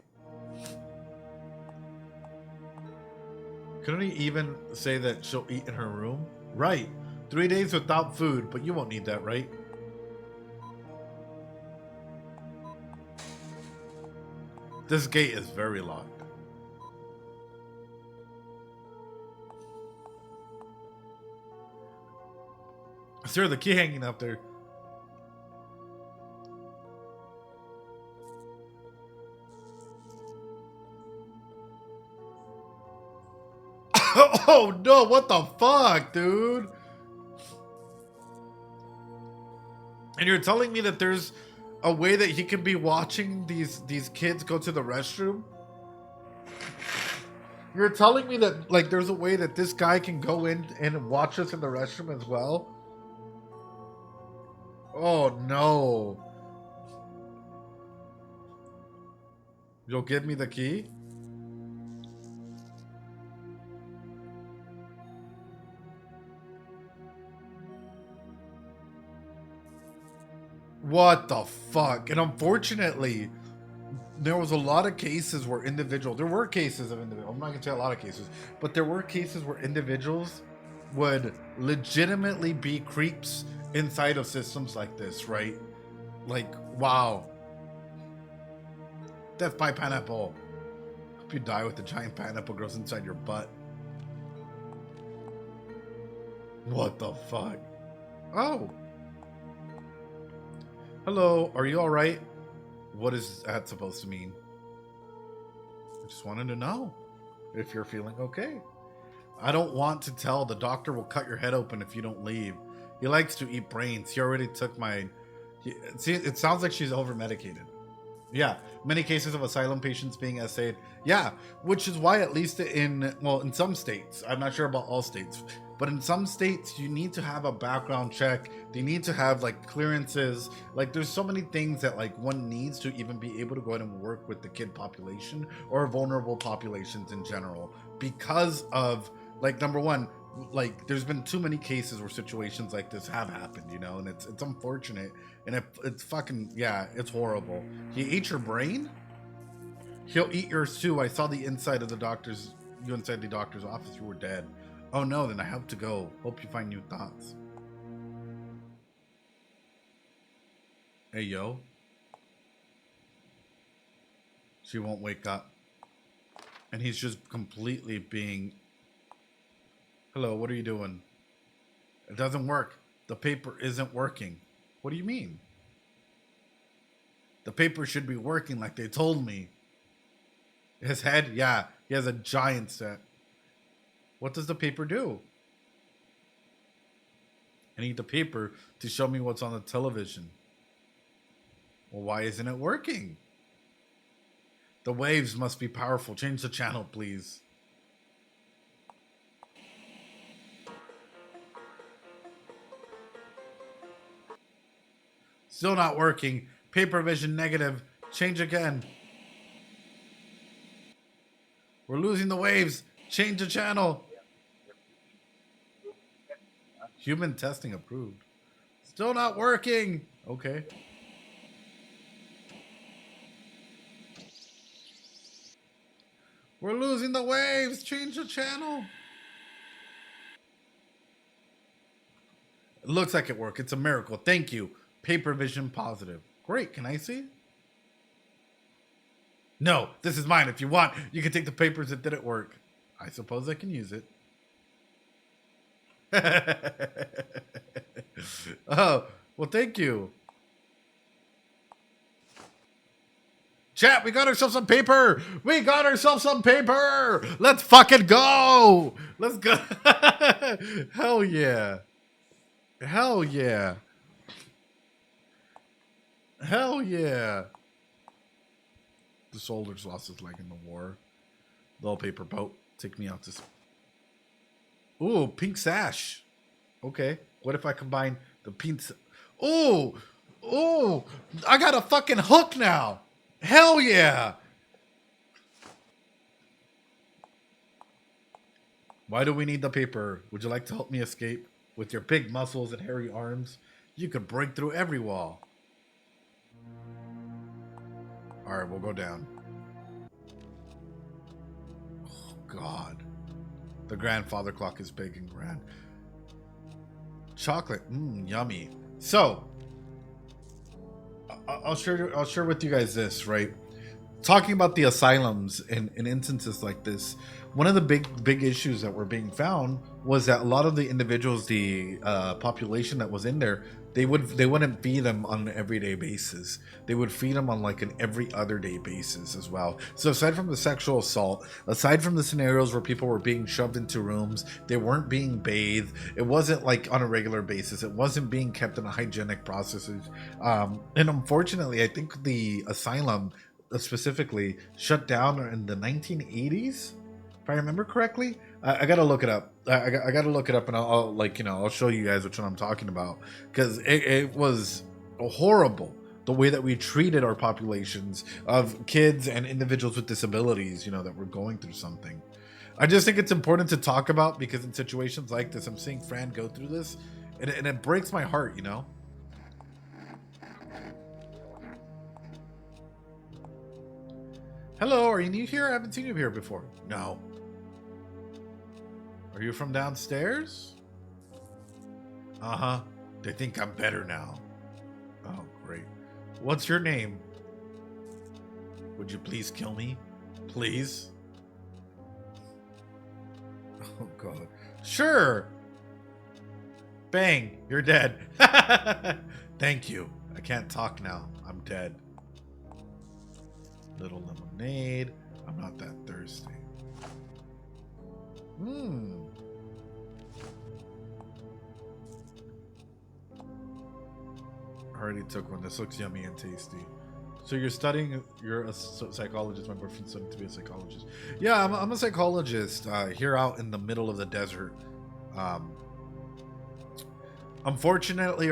Couldn't he even say that she'll eat in her room? Right. 3 days without food, but you won't need that, right? This gate is very locked. Sir, the key hanging up there. Oh no, what the fuck, dude? And you're telling me that there's a way that he can be watching these kids go to the restroom? You're telling me that like there's a way that this guy can go in and watch us in the restroom as well? Oh no. You'll give me the key? What the fuck? And unfortunately, there was a lot of cases where there were cases of individuals, I'm not gonna say a lot of cases, but there were cases where individuals would legitimately be creeps inside of systems like this, right? Like, wow. Death by pineapple. Hope you die with the giant pineapple grows inside your butt. What the fuck? Oh. Hello, are you alright? What is that supposed to mean? I just wanted to know if you're feeling okay. I don't want to tell. The doctor will cut your head open if you don't leave. He likes to eat brains. He already took my... See, it sounds like she's over-medicated. Yeah, many cases of asylum patients being essayed. Yeah, which is why at least in some states, I'm not sure about all states, but in some states you need to have a background check. They need to have like clearances. Like there's so many things that like one needs to even be able to go ahead and work with the kid population or vulnerable populations in general, because of like, number one, like there's been too many cases where situations like this have happened, you know, and it's unfortunate, and it's fucking, yeah, it's horrible. He ate your brain? He'll eat yours too. I saw the inside of you inside the doctor's office. You were dead. Oh no, then I have to go. Hope you find new thoughts. Hey yo. She won't wake up. And he's just completely being... Hello, what are you doing? It doesn't work. The paper isn't working. What do you mean? The paper should be working like they told me. His head? Yeah, he has a giant set. What does the paper do? I need the paper to show me what's on the television. Well, why isn't it working? The waves must be powerful. Change the channel, please. Still not working. Paper vision negative. Change again. We're losing the waves. Change the channel. Human testing approved. Still not working. Okay. We're losing the waves. Change the channel. It looks like it worked. It's a miracle. Thank you. Paper vision positive. Great. Can I see? No, this is mine. If you want, you can take the papers that didn't work. I suppose I can use it. Oh, well, thank you. Chat, we got ourselves some paper. We got ourselves some paper. Let's fucking go. Let's go. Hell yeah. Hell yeah. Hell yeah. The soldier's lost his leg in the war. Little paper boat. Take me out to... Ooh, pink sash. Okay. What if I combine the pink... Ooh. Ooh. I got a fucking hook now. Hell yeah. Why do we need the paper? Would you like to help me escape? With your big muscles and hairy arms, you could break through every wall. Alright, we'll go down. Oh, God. The grandfather clock is big and grand. Chocolate. Yummy. So, I'll share with you guys this, right? talking about the asylums in instances like this, one of the big issues that were being found was that a lot of the individuals, the population that was in there, they wouldn't feed them on an everyday basis. They would feed them on like an every other day basis as well. So aside from the sexual assault, aside from the scenarios where people were being shoved into rooms, they weren't being bathed. It wasn't like on a regular basis. It wasn't being kept in a hygienic processes. And unfortunately, I think the asylum specifically shut down in the 1980s, if I remember correctly. I gotta look it up. I gotta look it up, and I'll like, I'll show you guys which one I'm talking about, because it was horrible the way that we treated our populations of kids and individuals with disabilities, that were going through something. I just think it's important to talk about, because in situations like this, I'm seeing Fran go through this, and it breaks my heart. Hello, are you new here? I haven't seen you here before. No. Are you from downstairs? Uh-huh. They think I'm better now. Oh, great. What's your name? Would you please kill me? Please? Oh, God. Sure. Bang, you're dead. Thank you. I can't talk now. I'm dead. Little lemonade. I'm not that thirsty. Already took one. This looks yummy and tasty. So you're studying, you're a psychologist. My boyfriend's studying to be a psychologist. Yeah, I'm a psychologist here out in the middle of the desert. Unfortunately,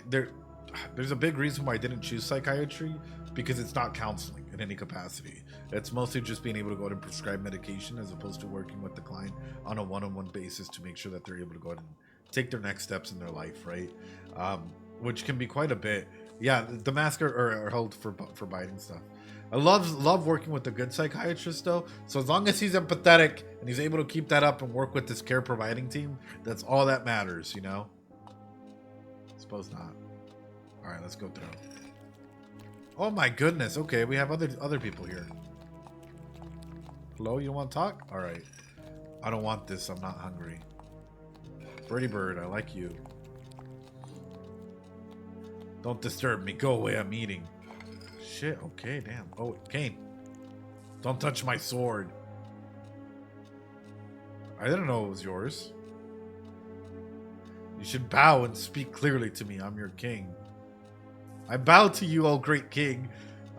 there's a big reason why I didn't choose psychiatry, because it's not counseling in any capacity. It's mostly just being able to go out and prescribe medication, as opposed to working with the client on a one-on-one basis to make sure that they're able to go out and take their next steps in their life, right? Which can be quite a bit. Yeah, the masks are held for biting stuff. I love working with a good psychiatrist though. So as long as he's empathetic and he's able to keep that up and work with this care providing team, that's all that matters, Suppose not. All right, let's go through. Oh my goodness. Okay, we have other people here. Hello, you don't want to talk? All right. I don't want this. I'm not hungry. Birdie bird, I like you. Don't disturb me. Go away. I'm eating. Shit. Okay, damn. Oh, Kane. Don't touch my sword. I didn't know it was yours. You should bow and speak clearly to me. I'm your king. I bow to you, O great king.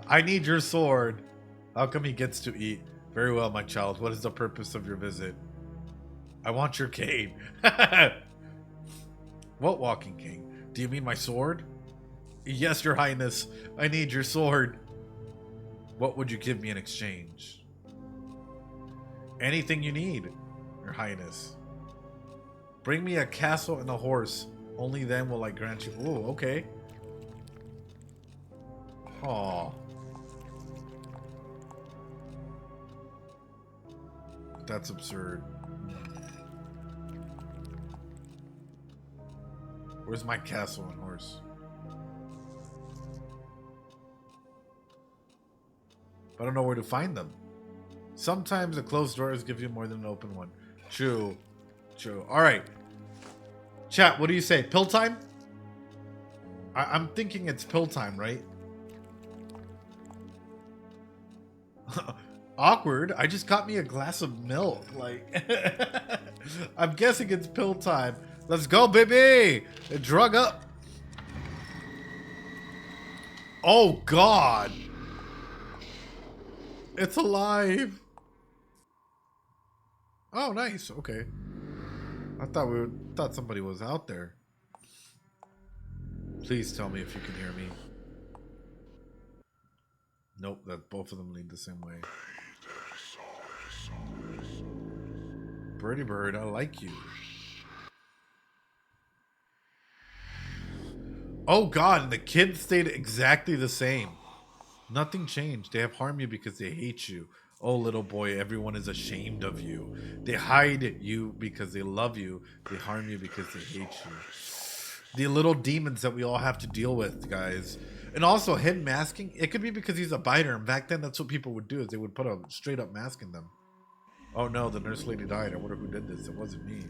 I need your sword. How come he gets to eat? Very well, my child. What is the purpose of your visit? I want your cane. What walking cane? Do you mean my sword? Yes, your highness. I need your sword. What would you give me in exchange? Anything you need, your highness. Bring me a castle and a horse. Only then will I grant you... Oh, okay. Aw. That's absurd. Where's my castle and horse? I don't know where to find them. Sometimes a closed doors give you more than an open one. True. True. Alright. Chat, what do you say? Pill time? I'm thinking it's pill time, right? Awkward. I just got me a glass of milk. Like, I'm guessing it's pill time. Let's go, baby! Drug up. Oh, God. It's alive. Oh, nice. Okay. I thought somebody was out there. Please tell me if you can hear me. Nope, that both of them lead the same way. Birdie bird, I like you. Oh God, and the kids stayed exactly the same. Nothing changed. They have harmed you because they hate you. Oh, little boy, everyone is ashamed of you. They hide you because they love you. They harm you because they hate you. The little demons that we all have to deal with, guys. And also him masking, it could be because he's a biter, and back then that's what people would do, is they would put a straight up mask in them. Oh no, the nurse lady died. I wonder who did this. It wasn't me.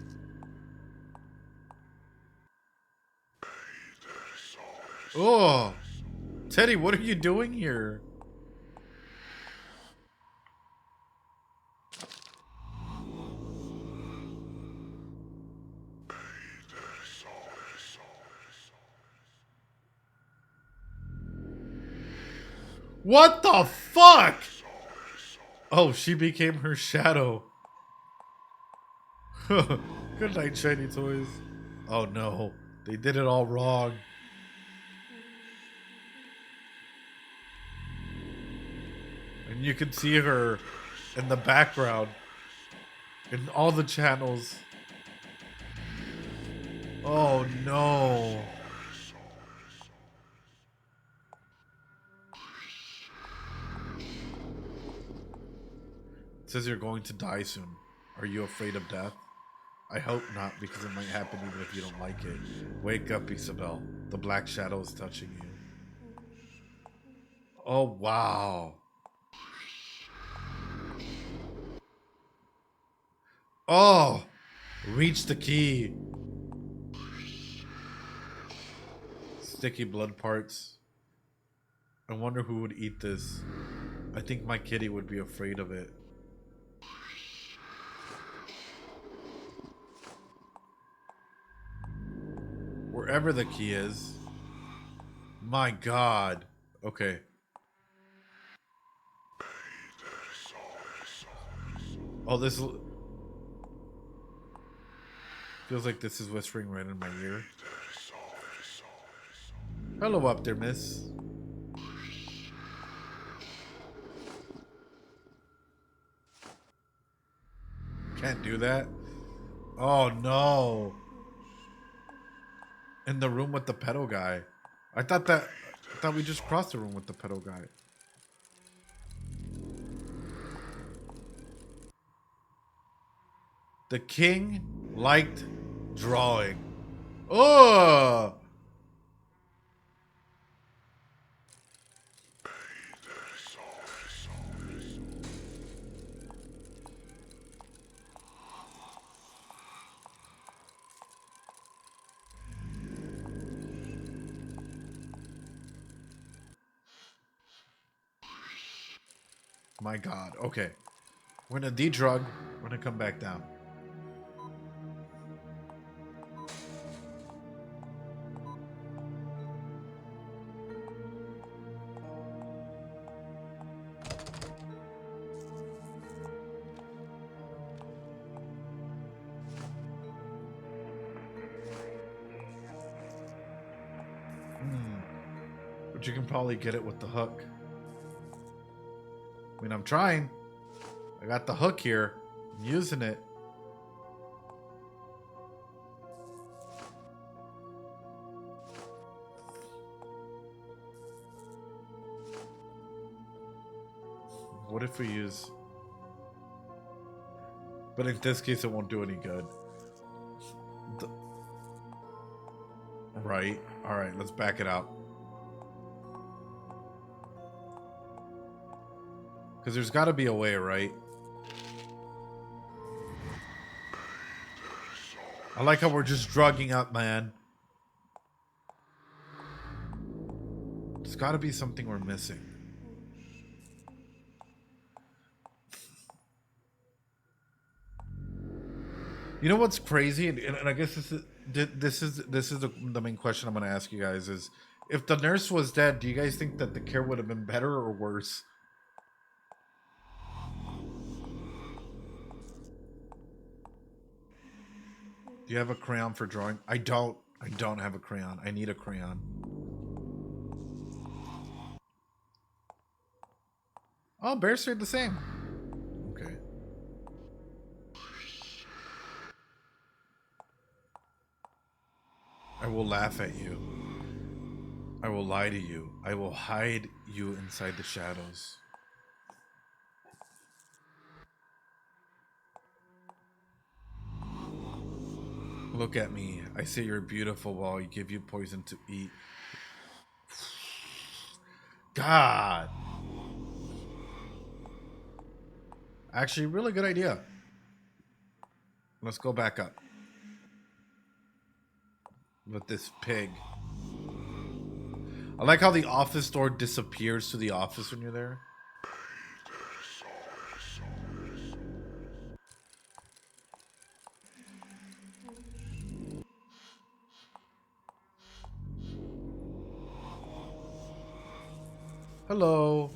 Oh, Teddy, what are you doing here? What the fuck? Oh, she became her shadow. Good night, shiny toys. Oh no, they did it all wrong. And you can see her in the background in all the channels. Oh no. It says you're going to die soon. Are you afraid of death? I hope not, because it might happen even if you don't like it. Wake up, Isabel. The black shadow is touching you. Oh, wow. Oh, reach the key. Sticky blood parts. I wonder who would eat this. I think my kitty would be afraid of it. Wherever the key is. My God. Okay. Oh, this feels like this is whispering right in my ear. Hello up there, miss. Can't do that. Oh no. In the room with the pedo guy. I thought we just crossed the room with the pedo guy. The king liked drawing. Oh! My God. Okay. We're gonna de-drug. We're gonna come back down. But you can probably get it with the hook. I mean, I'm trying. I got the hook here. I'm using it. What if we use... But in this case, it won't do any good. Right. Alright, let's back it out. Because there's got to be a way, right? I like how we're just drugging up, man. There's got to be something we're missing. You know what's crazy, and I guess this is the main question I'm going to ask you guys is, if the nurse was dead, do you guys think that the care would have been better or worse? Do you have a crayon for drawing? I don't have a crayon. I need a crayon. Oh, bears stayed the same. Okay. I will laugh at you. I will lie to you. I will hide you inside the shadows. Look at me. I say you're beautiful while I give you poison to eat. God. Actually, really good idea. Let's go back up. With this pig. I like how the office door disappears to the office when you're there. Hello.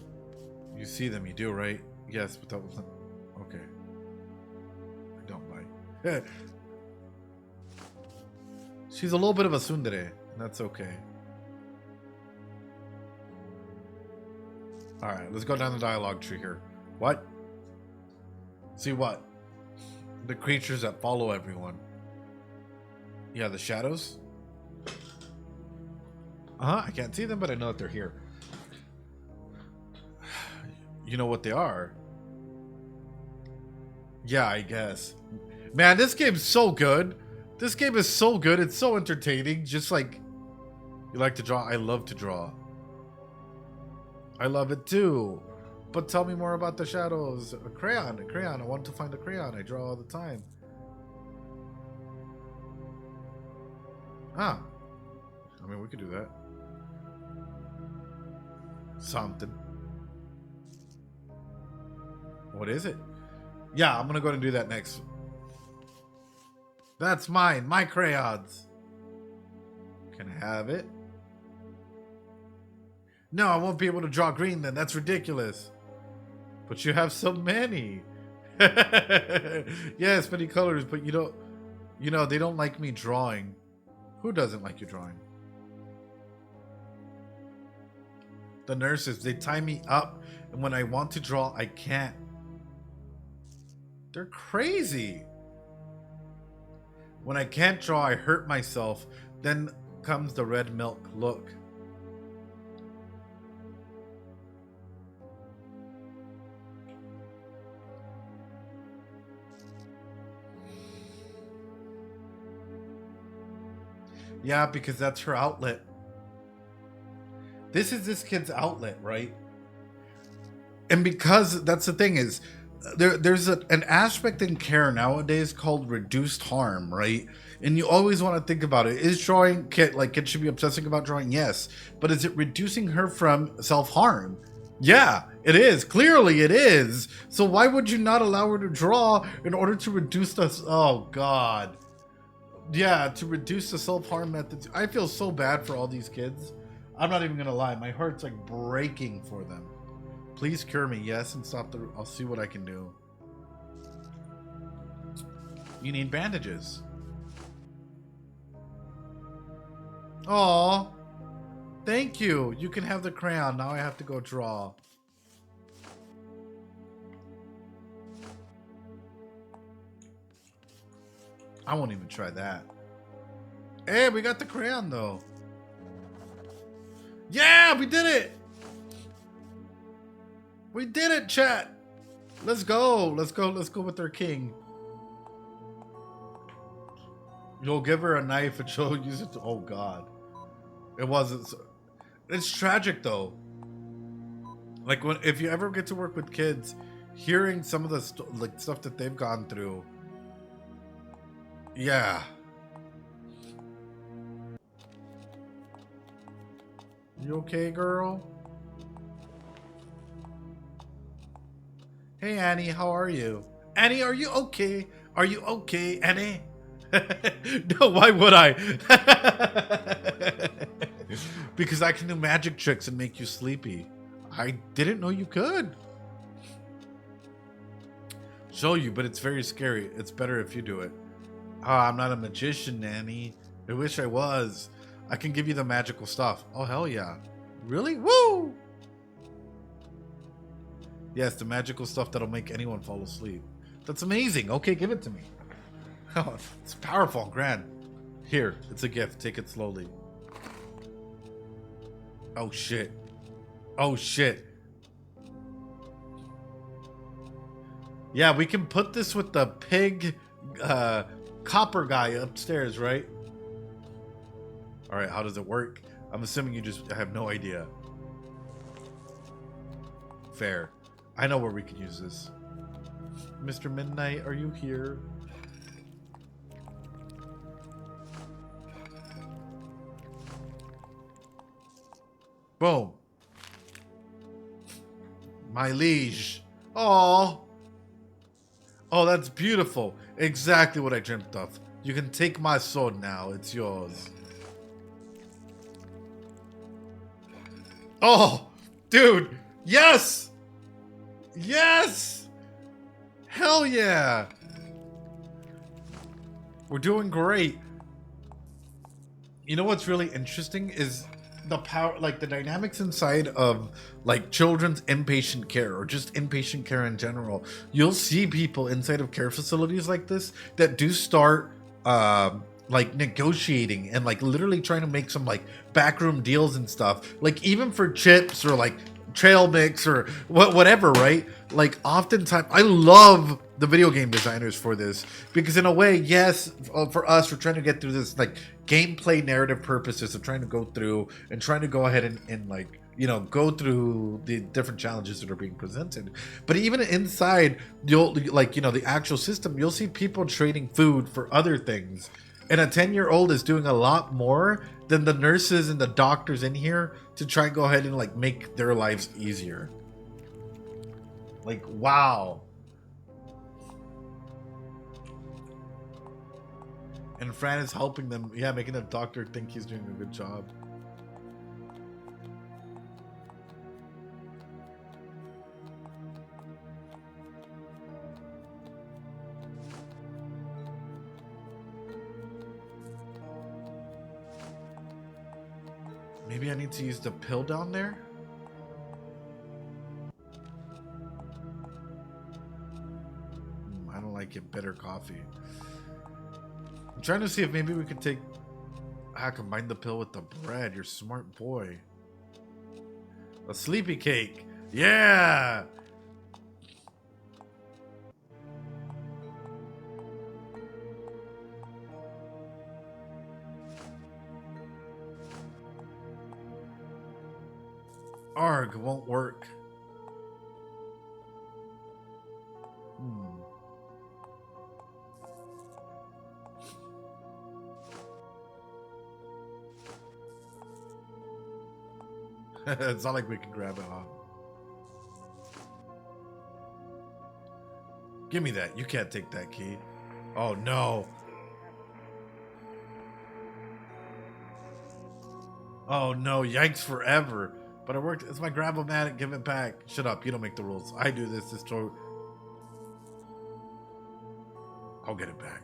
You see them, you do, right? Yes, but that wasn't... Okay. I don't bite. She's a little bit of a tsundere, and that's okay. Alright, let's go down the dialogue tree here. What? See what? The creatures that follow everyone. Yeah, the shadows? I can't see them, but I know that they're here. You know what they are? Yeah, I guess. Man, this game's so good. This game is so good. It's so entertaining. Just like... You like to draw? I love to draw. I love it too. But tell me more about the shadows. A crayon. I want to find a crayon. I draw all the time. I mean, we could do that. Something. What is it? Yeah, I'm gonna go and do that next. That's mine. My crayons. Can I have it? No, I won't be able to draw green then. That's ridiculous. But you have so many. Yes, many colors, but you don't... You know, they don't like me drawing. Who doesn't like you drawing? The nurses, they tie me up, and when I want to draw, I can't. They're crazy. When I can't draw, I hurt myself. Then comes the red milk look. Yeah, because that's her outlet. This is this kid's outlet, right? And because that's the thing is, there's an aspect in care nowadays called reduced harm, right? And you always want to think about it. Is drawing kid like kids should be obsessing about drawing? Yes, but is it reducing her from self-harm? Yeah, it is. Clearly, it is. So why would you not allow her to draw in order to reduce the? Oh God. Yeah, to reduce the self-harm methods. I feel so bad for all these kids. I'm not even gonna lie. My heart's like breaking for them. Please cure me, yes, and stop the... I'll see what I can do. You need bandages. Aw. Thank you. You can have the crayon. Now I have to go draw. I won't even try that. Hey, we got the crayon, though. Yeah, we did it! We did it, chat! Let's go. Let's go with their king. You'll give her a knife and she'll use it to... Oh, God. It wasn't... So... It's tragic, though. Like, if you ever get to work with kids, hearing some of the stuff that they've gone through... Yeah. You okay, girl? Hey, Annie, how are you? Annie, are you okay? Are you okay, Annie? No, why would I? Because I can do magic tricks and make you sleepy. I didn't know you could. Show you, but it's very scary. It's better if you do it. I'm not a magician, Annie. I wish I was. I can give you the magical stuff. Oh, hell yeah. Really? Woo! Yes, the magical stuff that'll make anyone fall asleep. That's amazing. Okay, give it to me. Oh, it's powerful and grand. Here, it's a gift. Take it slowly. Oh, shit. Oh, shit. Yeah, we can put this with the pig copper guy upstairs, right? All right, how does it work? I'm assuming you just have no idea. fair. I know where we could use this. Mr. Midnight, are you here? Boom. My liege. Oh. Oh, that's beautiful. Exactly what I dreamt of. You can take my sword now. It's yours. Oh, dude. Yes. Yes. Hell yeah. We're doing great. You know what's really interesting is the power, like the dynamics inside of like children's inpatient care or just inpatient care in general. You'll see people inside of care facilities like this that do start like negotiating and like literally trying to make some like backroom deals and stuff, like even for chips or like trail mix or whatever, right? Like oftentimes I love the video game designers for this, because in a way, yes, for us, we're trying to get through this like gameplay narrative purposes of trying to go through and trying to go ahead and like, you know, go through the different challenges that are being presented. But even inside, you'll like, you know, the actual system, you'll see people trading food for other things. And a 10-year-old is doing a lot more than the nurses and the doctors in here to try and go ahead and like make their lives easier. Like, wow. And Fran is helping them, yeah, making the doctor think he's doing a good job. Maybe I need to use the pill down there? I don't like it. Bitter coffee. I'm trying to see if maybe we could take... combine the pill with the bread. You're a smart boy. A sleepy cake. Yeah! Arg, won't work. It's not like we can grab it off. Give me that. You can't take that key. Oh no. Oh no, yikes forever. But it worked. It's my grab-o-matic. Give it back. Shut up. You don't make the rules. I do this. This story. I'll get it back.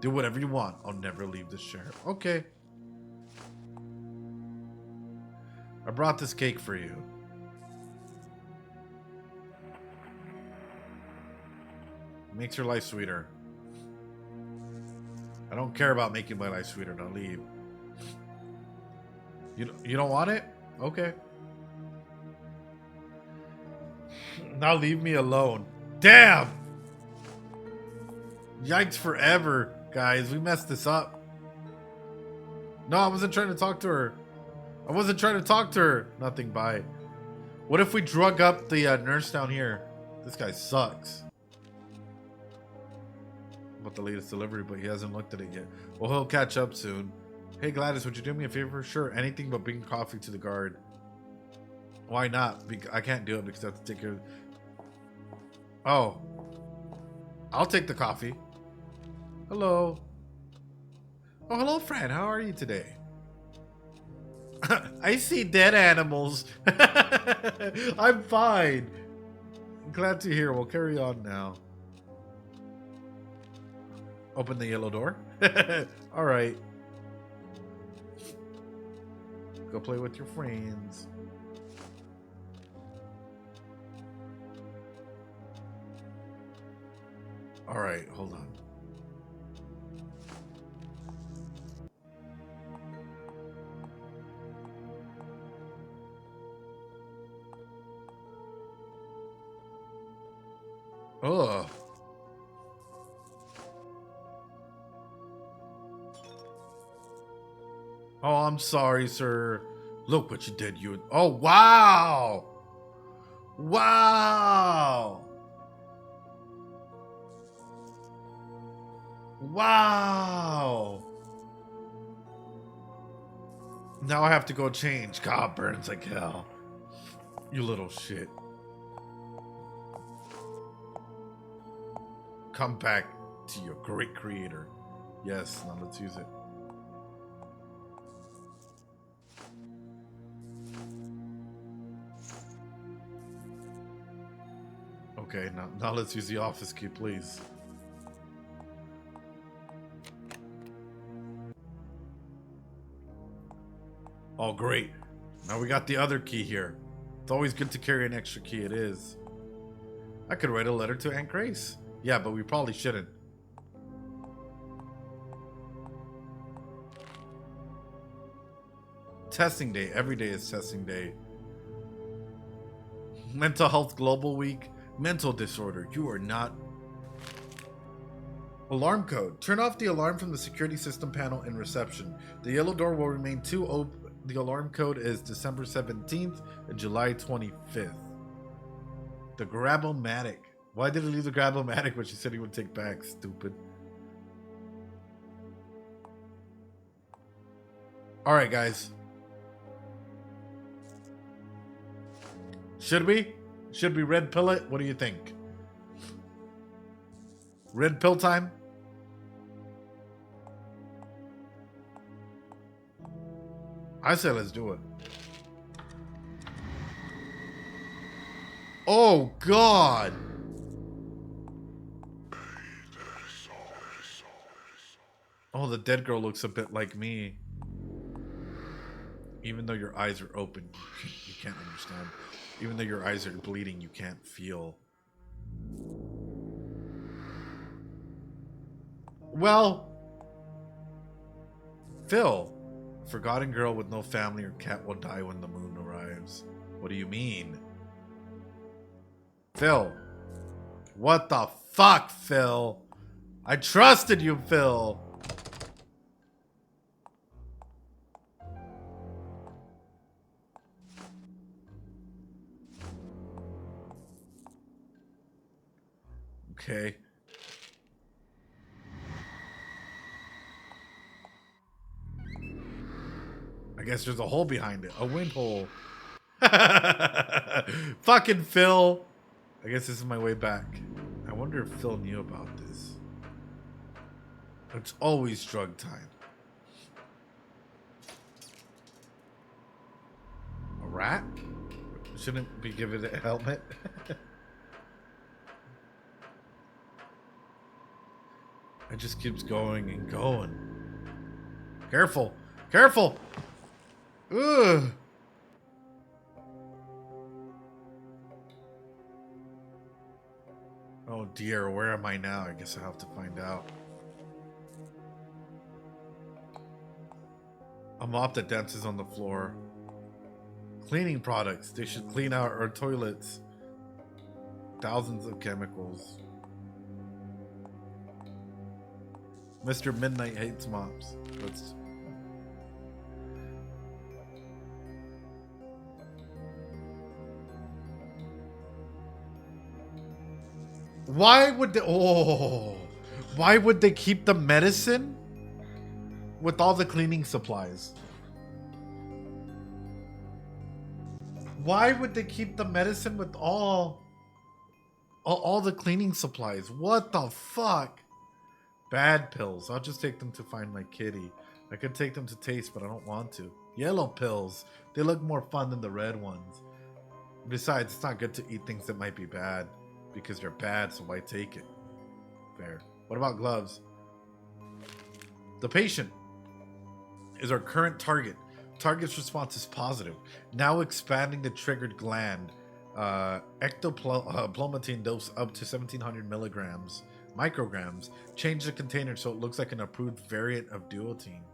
Do whatever you want. I'll never leave this chair. Okay. I brought this cake for you. Makes your life sweeter. I don't care about making my life sweeter. Now leave. You don't want it? Okay. Now leave me alone. Damn! Yikes forever, guys. We messed this up. No, I wasn't trying to talk to her. I wasn't trying to talk to her. Nothing, bye. What if we drug up the nurse down here? This guy sucks. About the latest delivery, but he hasn't looked at it yet. Well, he'll catch up soon. Hey Gladys, would you do me a favor? Sure, anything but bring coffee to the guard. Why not? I can't do it because I have to take care of... Oh. I'll take the coffee. Hello. Oh, hello, Fran. How are you today? I see dead animals. I'm fine. Glad to hear. We'll carry on now. Open the yellow door. All right. Go play with your friends. All right, hold on. Ugh. Oh, I'm sorry, sir. Look what you did, you. Oh, wow. Wow. Wow. Now I have to go change. God, burns like hell. You little shit. Come back to your great creator. Yes, now let's use it. Okay, now let's use the office key, please. Oh, great. Now we got the other key here. It's always good to carry an extra key, it is. I could write a letter to Aunt Grace. Yeah, but we probably shouldn't. Testing day. Every day is testing day. Mental Health Global Week. Mental disorder. You are not. Alarm code. Turn off the alarm from the security system panel in reception. The yellow door will remain open. The alarm code is December 17th and July 25th. The Grabomatic. Why did he leave the Grabomatic when she said he would take back? Stupid. Alright, guys. Should we? Should we red pill it? What do you think? Red pill time? I say let's do it. Oh, God. Oh, the dead girl looks a bit like me. Even though your eyes are open, you can't understand. Even though your eyes are bleeding, you can't feel. Well, Phil, forgotten girl with no family or cat will die when the moon arrives. What do you mean? Phil. What the fuck, Phil? I trusted you, Phil. Okay. I guess there's a hole behind it. A wind hole. Fucking Phil. I guess this is my way back. I wonder if Phil knew about this. It's always drug time. A rat? Shouldn't be given a helmet. It just keeps going and going. Careful. Careful. Ugh. Oh dear, where am I now? I guess I have to find out. A mop that dances on the floor. Cleaning products. They should clean out our toilets. Thousands of chemicals. Mr. Midnight hates mops. Let's... Why would they... Oh. Why would they keep the medicine with all the cleaning supplies? Why would they keep the medicine with all the cleaning supplies? What the fuck? Bad pills. I'll just take them to find my kitty. I could take them to taste, but I don't want to. Yellow pills. They look more fun than the red ones. Besides, it's not good to eat things that might be bad. Because they're bad, so why take it? Fair. What about gloves? The patient is our current target. Target's response is positive. Now expanding the triggered gland. Ectoplomatine dose up to 1700 milligrams. Micrograms. Change the container so it looks like an approved variant of duotine.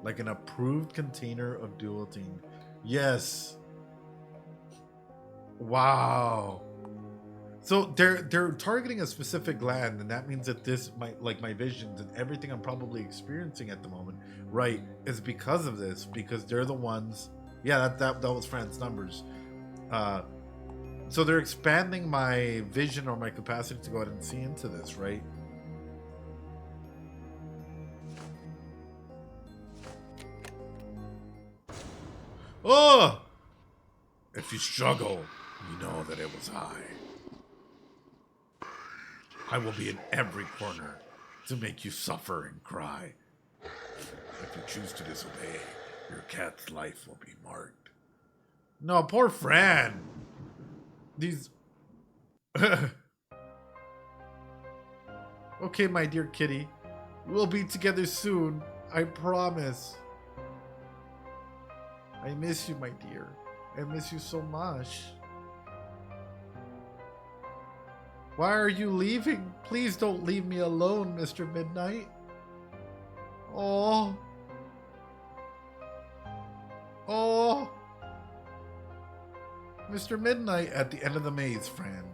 Like an approved container of duotine. Yes. Wow. So they're targeting a specific gland, and that means that this my visions and everything I'm probably experiencing at the moment, right, is because of this. Because they're the ones. Yeah, that was Fran's numbers. Uh, so they're expanding my vision or my capacity to go ahead and see into this, right? Oh! If you struggle, you know that it was I. I will be in every corner to make you suffer and cry. If you choose to disobey, your cat's life will be marked. No, poor Fran. These... Okay, my dear kitty. We'll be together soon. I promise. I miss you, my dear. I miss you so much. Why are you leaving? Please don't leave me alone, Mr. Midnight. Oh. Oh. Mr. Midnight at the end of the maze, Fran.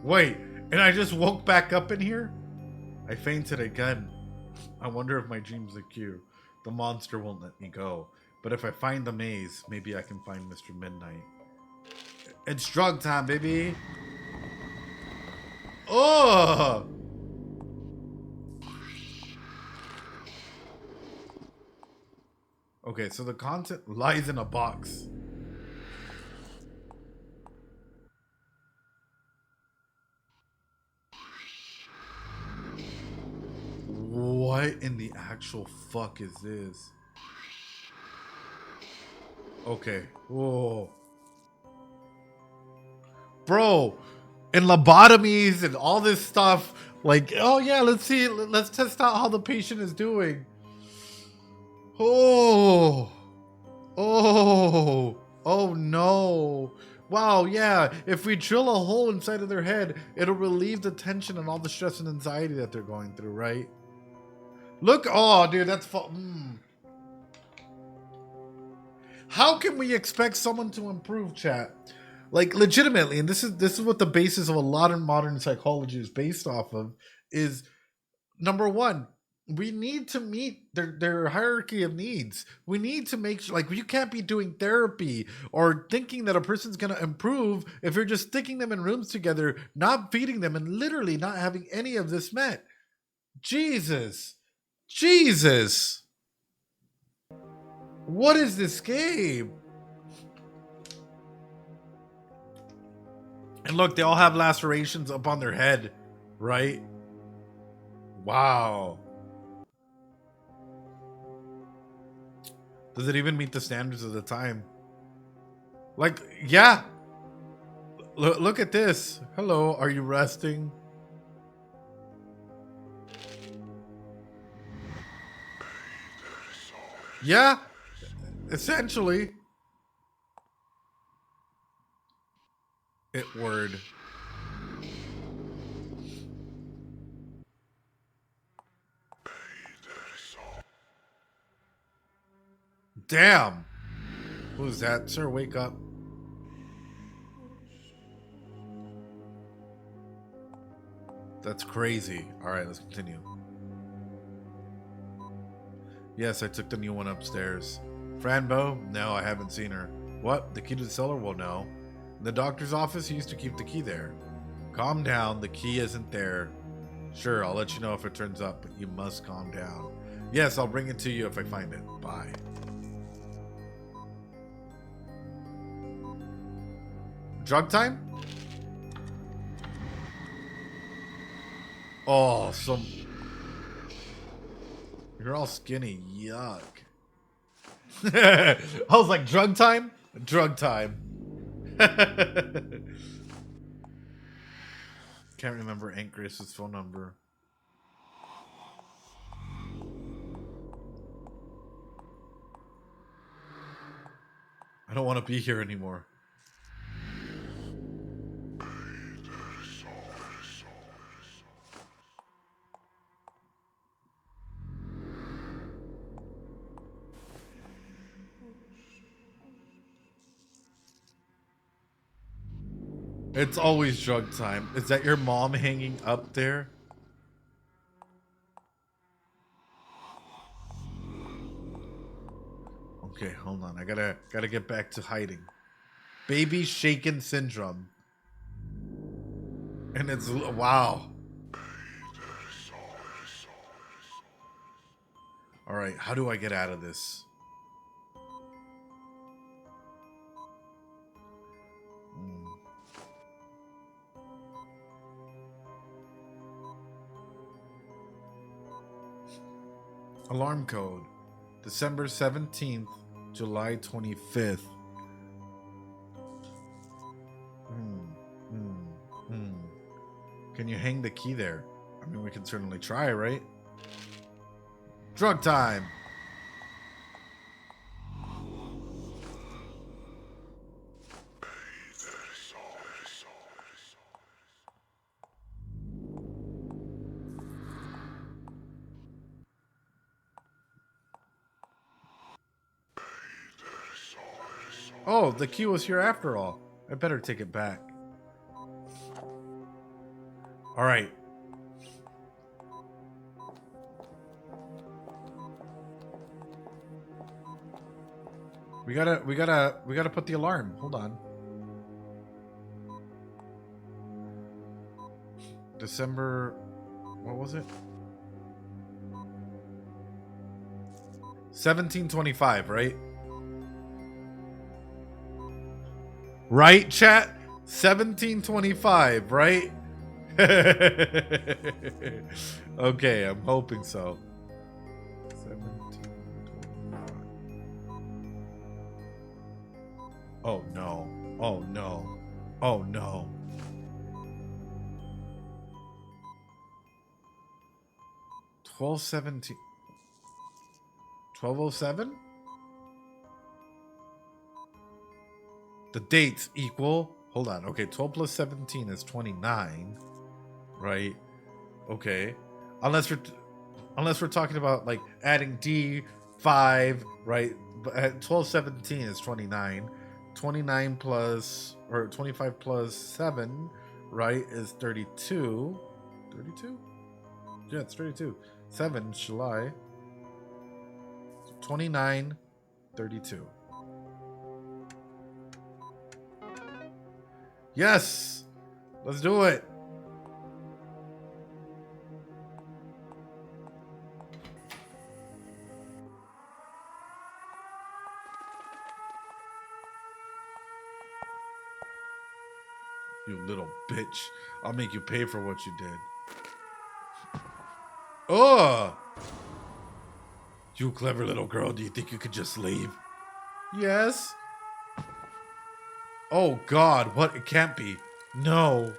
Wait, and I just woke back up in here? I fainted again. I wonder if my dream's a cue. The monster won't let me go. But if I find the maze, maybe I can find Mr. Midnight. It's drug time, baby. Oh! Okay, so the content lies in a box. What in the actual fuck is this? Okay. Whoa. Bro, and lobotomies and all this stuff. Like, oh yeah, let's see. Let's test out how the patient is doing. Oh. Oh. Oh no. Wow, yeah. If we drill a hole inside of their head, it'll relieve the tension and all the stress and anxiety that they're going through, right? Look, oh, dude, that's How can we expect someone to improve, chat? Like, legitimately, and this is what the basis of a lot of modern psychology is based off of, is number one, we need to meet their hierarchy of needs. We need to make sure, like, you can't be doing therapy or thinking that a person's gonna improve if you're just sticking them in rooms together, not feeding them, and literally not having any of this met. Jesus. Jesus. What is this game? And look, they all have lacerations up on their head, right? Wow. Does it even meet the standards of the time? Like, yeah. Look at this. Hello, are you resting? Yeah, essentially. It word. Damn. Who's that? Sir, wake up. That's crazy. All right, let's continue. Yes, I took the new one upstairs. Franbo? No, I haven't seen her. What? The key to the cellar? Well, no. In the doctor's office, he used to keep the key there. Calm down. The key isn't there. Sure, I'll let you know if it turns up, but you must calm down. Yes, I'll bring it to you if I find it. Bye. Drug time? Oh, some... You're all skinny. Yuck. I was like, drug time? Drug time. Can't remember Aunt Grace's phone number. I don't want to be here anymore. It's always drug time. Is that your mom hanging up there? Okay, hold on. I gotta get back to hiding. Baby shaken syndrome. And it's wow. All right, how do I get out of this? Alarm code. December 17th, July 25th. Can you hang the key there? I mean, we can certainly try, right? Drug time! Oh, the key was here after all. I better take it back. All right. We gotta put the alarm. Hold on. December, what was it? 1725, right? Right, chat? 1725, right? Okay, I'm hoping so. 1725. Oh no. Oh no. Oh no. 1217. 1207? The dates equal. Hold on. Okay, 12 plus 17 is 29. Right? Okay. Unless we're talking about like adding D5, right? But at 1217 is 29. 29 plus or 25 plus 7, right, is 32. 32? Yeah, it's 32. 7 July. 29 32. Yes! Let's do it. You little bitch. I'll make you pay for what you did. Oh! You clever little girl, do you think you could just leave? Yes. Oh God, what? It can't be. No.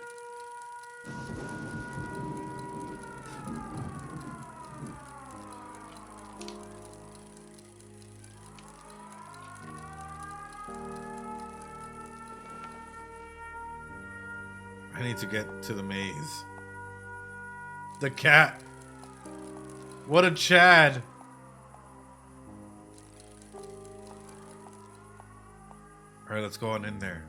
I need to get to the maze. The cat. What a Chad. All right, let's go on in there.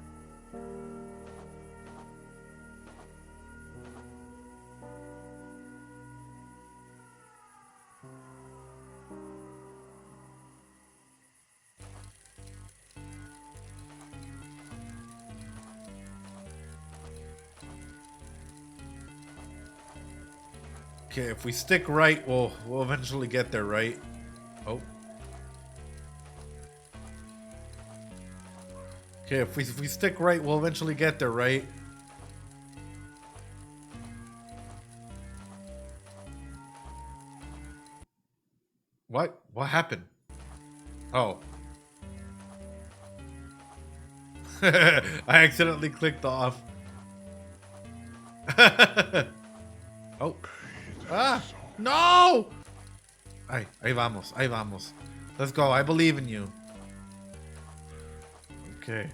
Okay, if we stick right, we'll eventually get there, right? Oh. Okay, if we stick right, we'll eventually get there, right? What? What happened? Oh. I accidentally clicked off. Oh. Ah! No! Ahí vamos, ahí vamos. Let's go, I believe in you. Okay.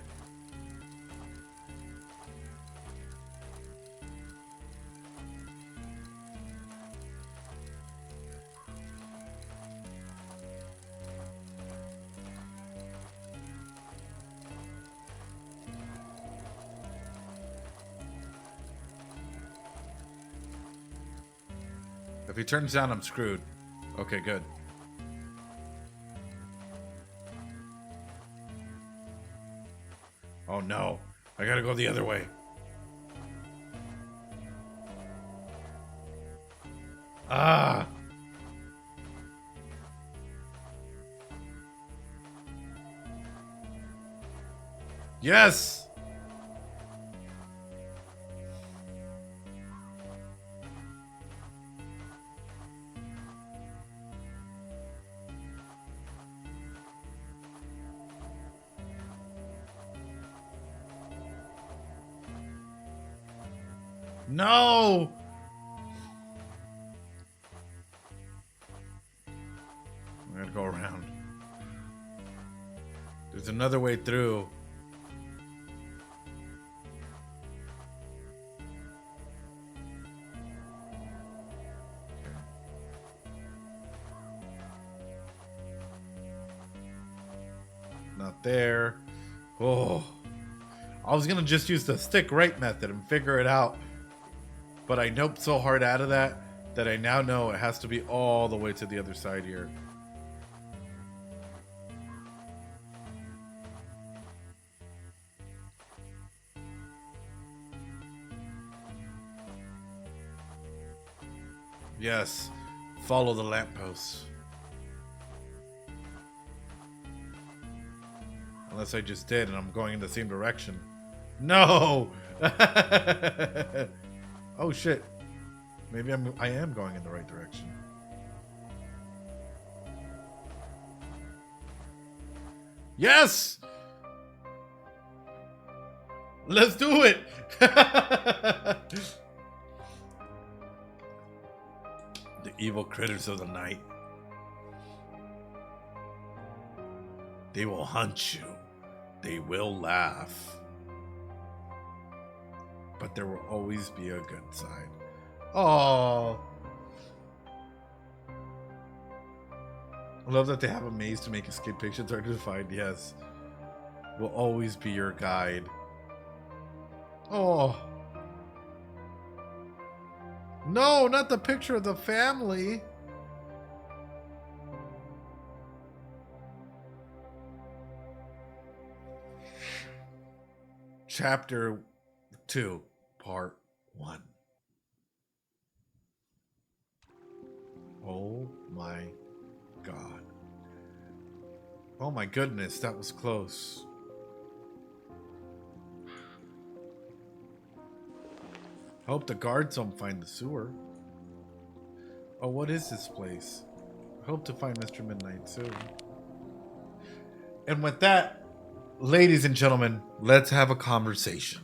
he turns down, I'm screwed. Okay, good. Oh no, I gotta go the other way. Ah! Yes! No! I'm gonna go around. There's another way through. Not there. Oh. I was gonna just use the stick right method and figure it out. But I noped so hard out of that I now know it has to be all the way to the other side here. Yes. Follow the lampposts. Unless I just did and I'm going in the same direction. No! Oh shit. Maybe I am going in the right direction. Yes! Let's do it! The evil critters of the night. They will hunt you. They will laugh. But there will always be a good side. Oh, I love that they have a maze to make escape pictures harder to find. Yes. Will always be your guide. Oh. No, not the picture of the family. Chapter 2, Part 1. Oh my God. Oh my goodness, that was close. Hope the guards don't find the sewer. Oh, what is this place? Hope to find Mr. Midnight soon. And with that, ladies and gentlemen, let's have a conversation.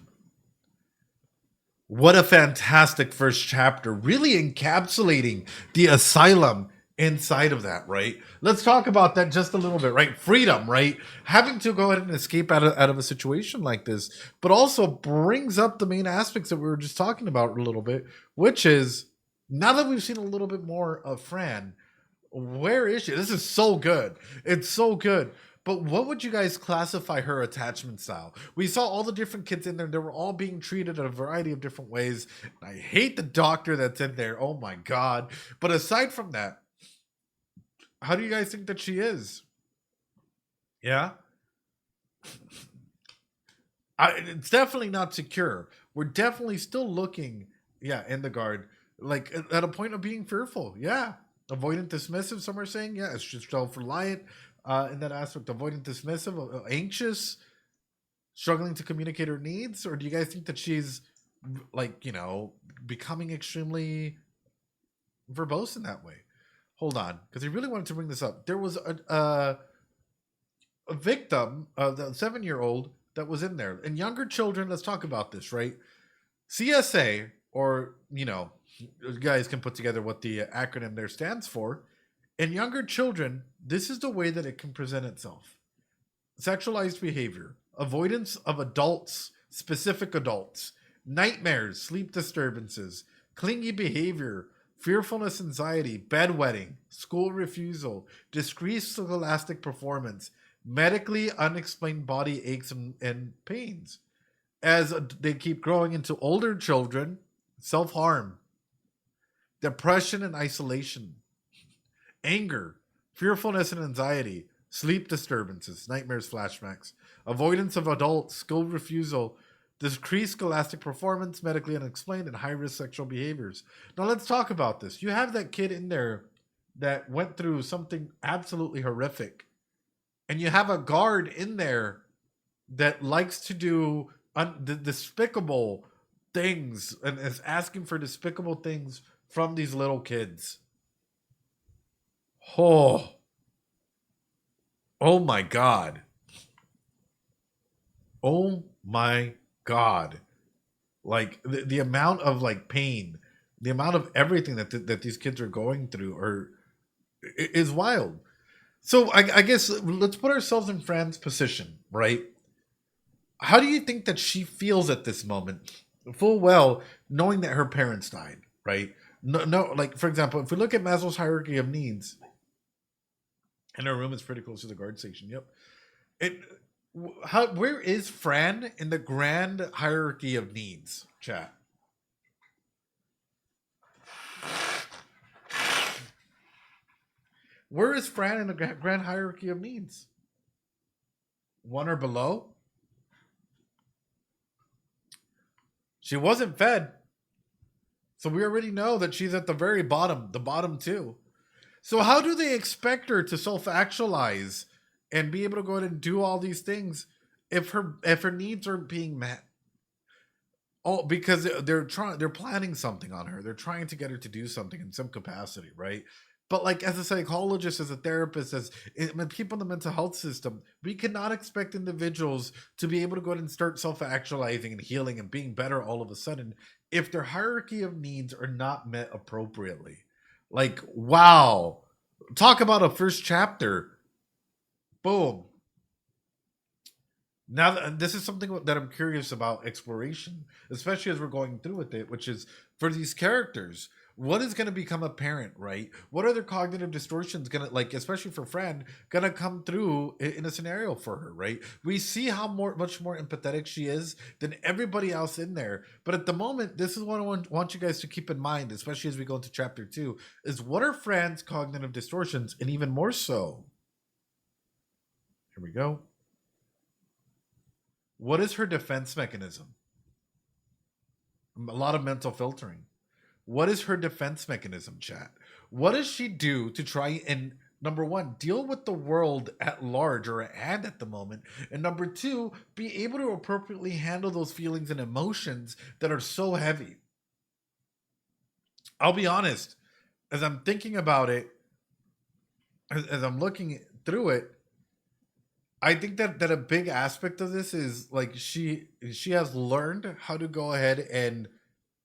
What a fantastic first chapter, really encapsulating the asylum inside of that, right? Let's talk about that just a little bit, right? Freedom, right? Having to go ahead and escape out of a situation like this, but also brings up the main aspects that we were just talking about a little bit, which is, now that we've seen a little bit more of Fran, where is she? This is so good. It's so good. But what would you guys classify her attachment style? We saw all the different kids in there. They were all being treated in a variety of different ways. I hate the doctor that's in there. Oh my God. But aside from that, how do you guys think that she is? Yeah? It's definitely not secure. We're definitely still looking, in the guard, like at a point of being fearful. Yeah. Avoidant, dismissive, some are saying. Yeah, it's just self-reliant. In that aspect, avoidant, dismissive, anxious, struggling to communicate her needs? Or do you guys think that she's, like, becoming extremely verbose in that way? Hold on, because I really wanted to bring this up. There was a victim, the 7-year-old that was in there. And younger children, let's talk about this, right? CSA, or, you guys can put together what the acronym there stands for. In younger children, this is the way that it can present itself. Sexualized behavior, avoidance of adults, specific adults, nightmares, sleep disturbances, clingy behavior, fearfulness, anxiety, bedwetting, school refusal, decreased scholastic performance, medically unexplained body aches and pains. As they keep growing into older children, self-harm. depression and isolation, anger, fearfulness and anxiety, sleep disturbances, nightmares, flashbacks, avoidance of adults, school refusal, decreased scholastic performance, medically unexplained, and high risk sexual behaviors. Now let's talk about this. You have that kid in there that went through something absolutely horrific, and you have a guard in there that likes to do despicable things and is asking for despicable things from these little kids. Oh, oh my God. Oh my God. Like the amount of like pain, the amount of everything that these kids are going through is wild. So I guess let's put ourselves in Fran's position, right? How do you think that she feels at this moment, full well knowing that her parents died, right? No, like for example, if we look at Maslow's hierarchy of needs, and her room is pretty close to the guard station. Yep. It. Where is Fran in the grand hierarchy of needs, chat? Where is Fran in the grand hierarchy of needs? One or below? She wasn't fed. So we already know that she's at the very bottom, the bottom two. So how do they expect her to self-actualize and be able to go ahead and do all these things if her needs aren't being met? Oh, because they're planning something on her. They're trying to get her to do something in some capacity, right? But like as a psychologist, as a therapist, as people in the mental health system, we cannot expect individuals to be able to go ahead and start self-actualizing and healing and being better all of a sudden if their hierarchy of needs are not met appropriately. Like, wow. Talk about a first chapter. Boom. Now, this is something that I'm curious about exploration, especially as we're going through with it, which is for these characters, what is going to become apparent, right? What are their cognitive distortions going to, like, especially for Fran, going to come through in a scenario for her, right? We see how much more empathetic she is than everybody else in there. But at the moment, this is what I want you guys to keep in mind, especially as we go into chapter 2, is what are Fran's cognitive distortions? And even more so, here we go. What is her defense mechanism? A lot of mental filtering. What is her defense mechanism, chat? What does she do to try and, number one, deal with the world at large or at hand at the moment? And number two, be able to appropriately handle those feelings and emotions that are so heavy. I'll be honest, as I'm thinking about it, as I'm looking through it, I think that a big aspect of this is like she has learned how to go ahead and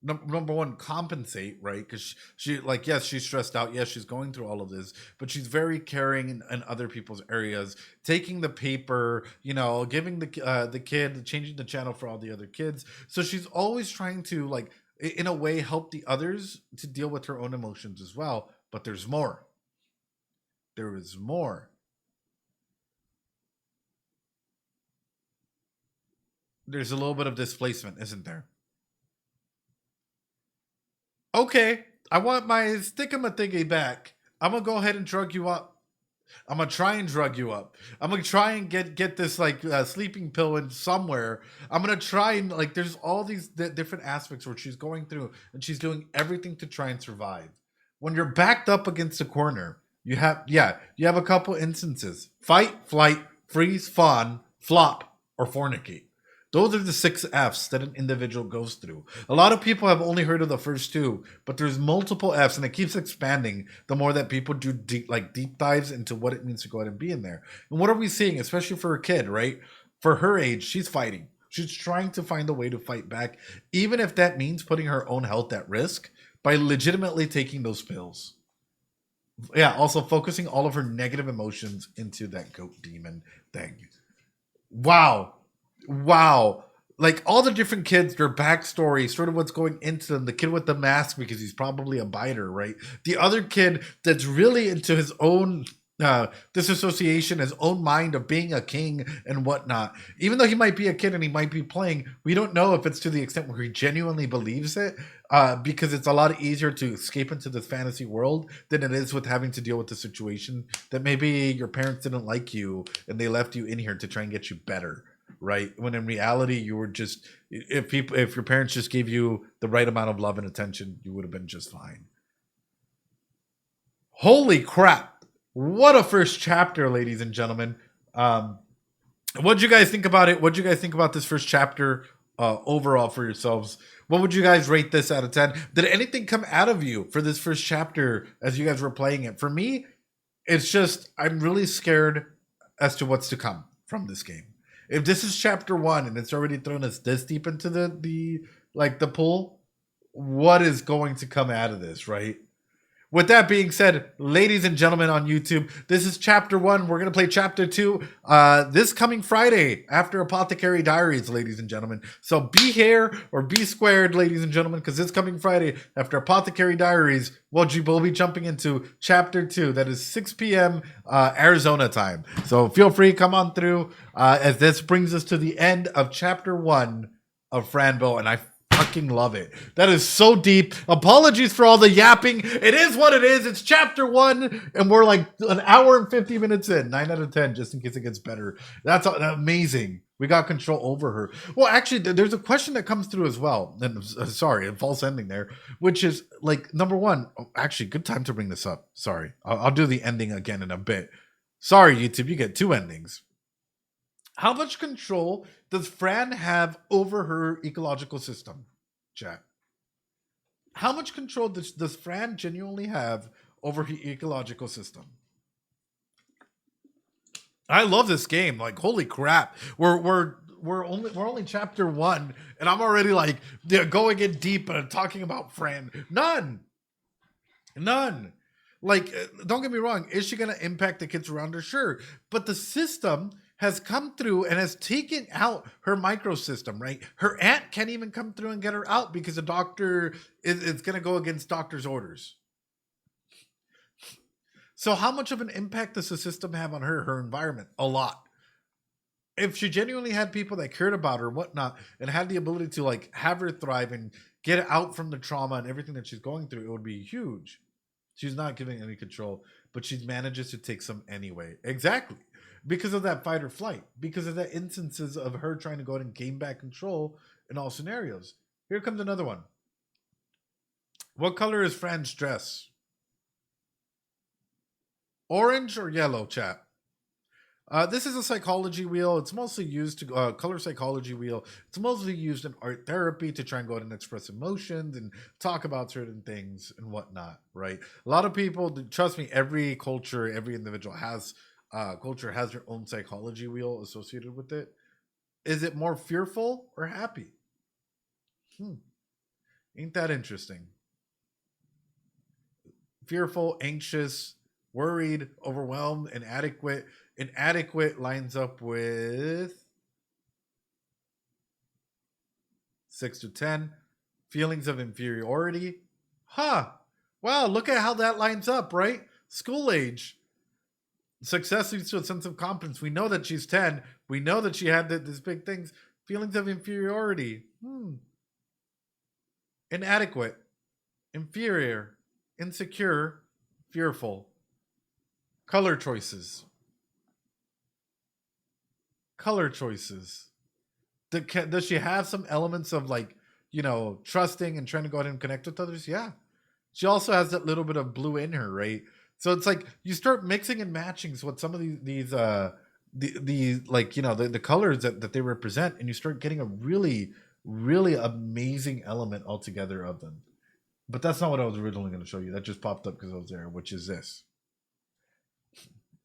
number one, compensate, right? Because she like, yes, she's stressed out, yes, she's going through all of this, but she's very caring in other people's areas, taking the paper, giving the kid, changing the channel for all the other kids. So she's always trying to, like, in a way, help the others to deal with her own emotions as well. But there's more. There is more. There's a little bit of displacement, isn't there? Okay, I want my stigmathingy back. I'm gonna go ahead and drug you up. I'm gonna try and drug you up. I'm gonna try and get this like sleeping pill in somewhere. I'm gonna try and like. There's all these different aspects where she's going through and she's doing everything to try and survive. When you're backed up against a corner, you have a couple instances: fight, flight, freeze, fawn, flop, or fornicate. Those are the 6 F's that an individual goes through. A lot of people have only heard of the first 2, but there's multiple F's, and it keeps expanding the more that people do deep dives into what it means to go ahead and be in there. And what are we seeing, especially for a kid, right? For her age, she's fighting. She's trying to find a way to fight back, even if that means putting her own health at risk by legitimately taking those pills. Yeah, also focusing all of her negative emotions into that goat demon thing. Wow. Like all the different kids, their backstory, sort of what's going into them. The kid with the mask because he's probably a biter, right? The other kid that's really into his own disassociation, his own mind of being a king and whatnot. Even though he might be a kid and he might be playing, we don't know if it's to the extent where he genuinely believes it, because it's a lot easier to escape into this fantasy world than it is with having to deal with the situation that maybe your parents didn't like you and they left you in here to try and get you better, right? When in reality, you were just, if your parents just gave you the right amount of love and attention, you would have been just fine. Holy crap. What a first chapter, ladies and gentlemen. What'd you guys think about it? What'd you guys think about this first chapter overall for yourselves? What would you guys rate this out of 10? Did anything come out of you for this first chapter as you guys were playing it? For me, it's just, I'm really scared as to what's to come from this game. If this is chapter 1 and it's already thrown us this deep into the pool, what is going to come out of this, right? With that being said, ladies and gentlemen on YouTube, this is chapter 1. We're going to play chapter 2 this coming Friday after Apothecary Diaries, ladies and gentlemen. So be here or be squared, ladies and gentlemen, because this coming Friday after Apothecary Diaries, we'll be jumping into chapter 2. That is 6 p.m. Arizona time. So feel free, come on through as this brings us to the end of chapter 1 of Fran Bow, and I fucking love it. That is so deep. Apologies for all the yapping. It is what it is. It's chapter 1, and we're like an hour and 50 minutes in. 9 out of 10, just in case it gets better. That's amazing. We got control over her. Well, actually, there's a question that comes through as well. And sorry, a false ending there, which is like, number 1. Oh, actually, good time to bring this up. Sorry. I'll do the ending again in a bit. Sorry, YouTube, you get 2 endings. How much control does Fran have over her ecological system, chat? How much control does Fran genuinely have over her ecological system? I love this game. Like, holy crap. We're only chapter 1, and I'm already like going in deep and talking about Fran. None. Like, don't get me wrong. Is she going to impact the kids around her? Sure. But the system has come through and has taken out her microsystem, right? Her aunt can't even come through and get her out because the doctor is going to go against doctor's orders. So how much of an impact does the system have on her environment? A lot. If she genuinely had people that cared about her, whatnot, and had the ability to like have her thrive and get out from the trauma and everything that she's going through, it would be huge. She's not giving any control, but she manages to take some anyway. Exactly. Because of that fight or flight, because of that instances of her trying to go ahead and gain back control in all scenarios. Here comes another one. What color is Fran's dress? Orange or yellow, chat? This is a psychology wheel. It's mostly used to color psychology wheel. It's mostly used in art therapy to try and go ahead and express emotions and talk about certain things and whatnot, right? A lot of people, trust me, every culture, every individual has culture has their own psychology wheel associated with it. Is it more fearful or happy? Ain't that interesting? Fearful, anxious, worried, overwhelmed, inadequate. Inadequate lines up with 6 to 10. Feelings of inferiority. Wow, look at how that lines up, right? School age. Success leads to a sense of competence. We know that she's 10. We know that she had these big things. Feelings of inferiority. Inadequate. Inferior. Insecure. Fearful. Color choices. Does she have some elements of like, trusting and trying to go out and connect with others? Yeah. She also has that little bit of blue in her, right? So it's like you start mixing and matching what some of these like, the colors that they represent, and you start getting a really, really amazing element altogether of them. But that's not what I was originally going to show you. That just popped up because I was there, which is this.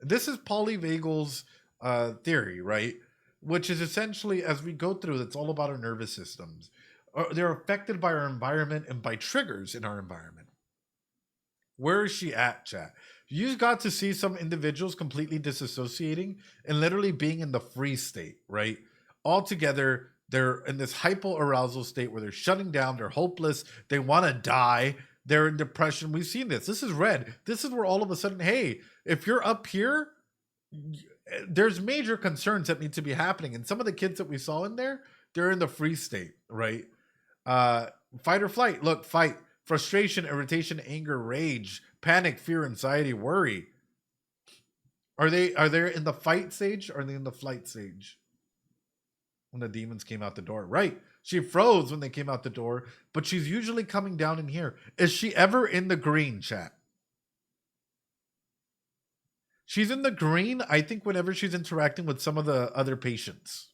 This is polyvagal's theory, right? Which is essentially, as we go through, it's all about our nervous systems. They're affected by our environment and by triggers in our environment. Where is she at, chat? You got to see some individuals completely disassociating and literally being in the free state, right? Altogether, they're in this hypoarousal state where they're shutting down, they're hopeless, they want to die, They're in depression. We've seen this. This is red. This is where all of a sudden, hey, if you're up here, there's major concerns that need to be happening. And some of the kids that we saw in there, they're in the freeze state, right? Fight or flight. Look, fight. Frustration, irritation, anger, rage, panic, fear, anxiety, worry. Are they in the fight stage or are they in the flight stage? When the demons came out the door. Right. She froze when they came out the door, but she's usually coming down in here. Is she ever in the green, chat? She's in the green, I think, whenever she's interacting with some of the other patients.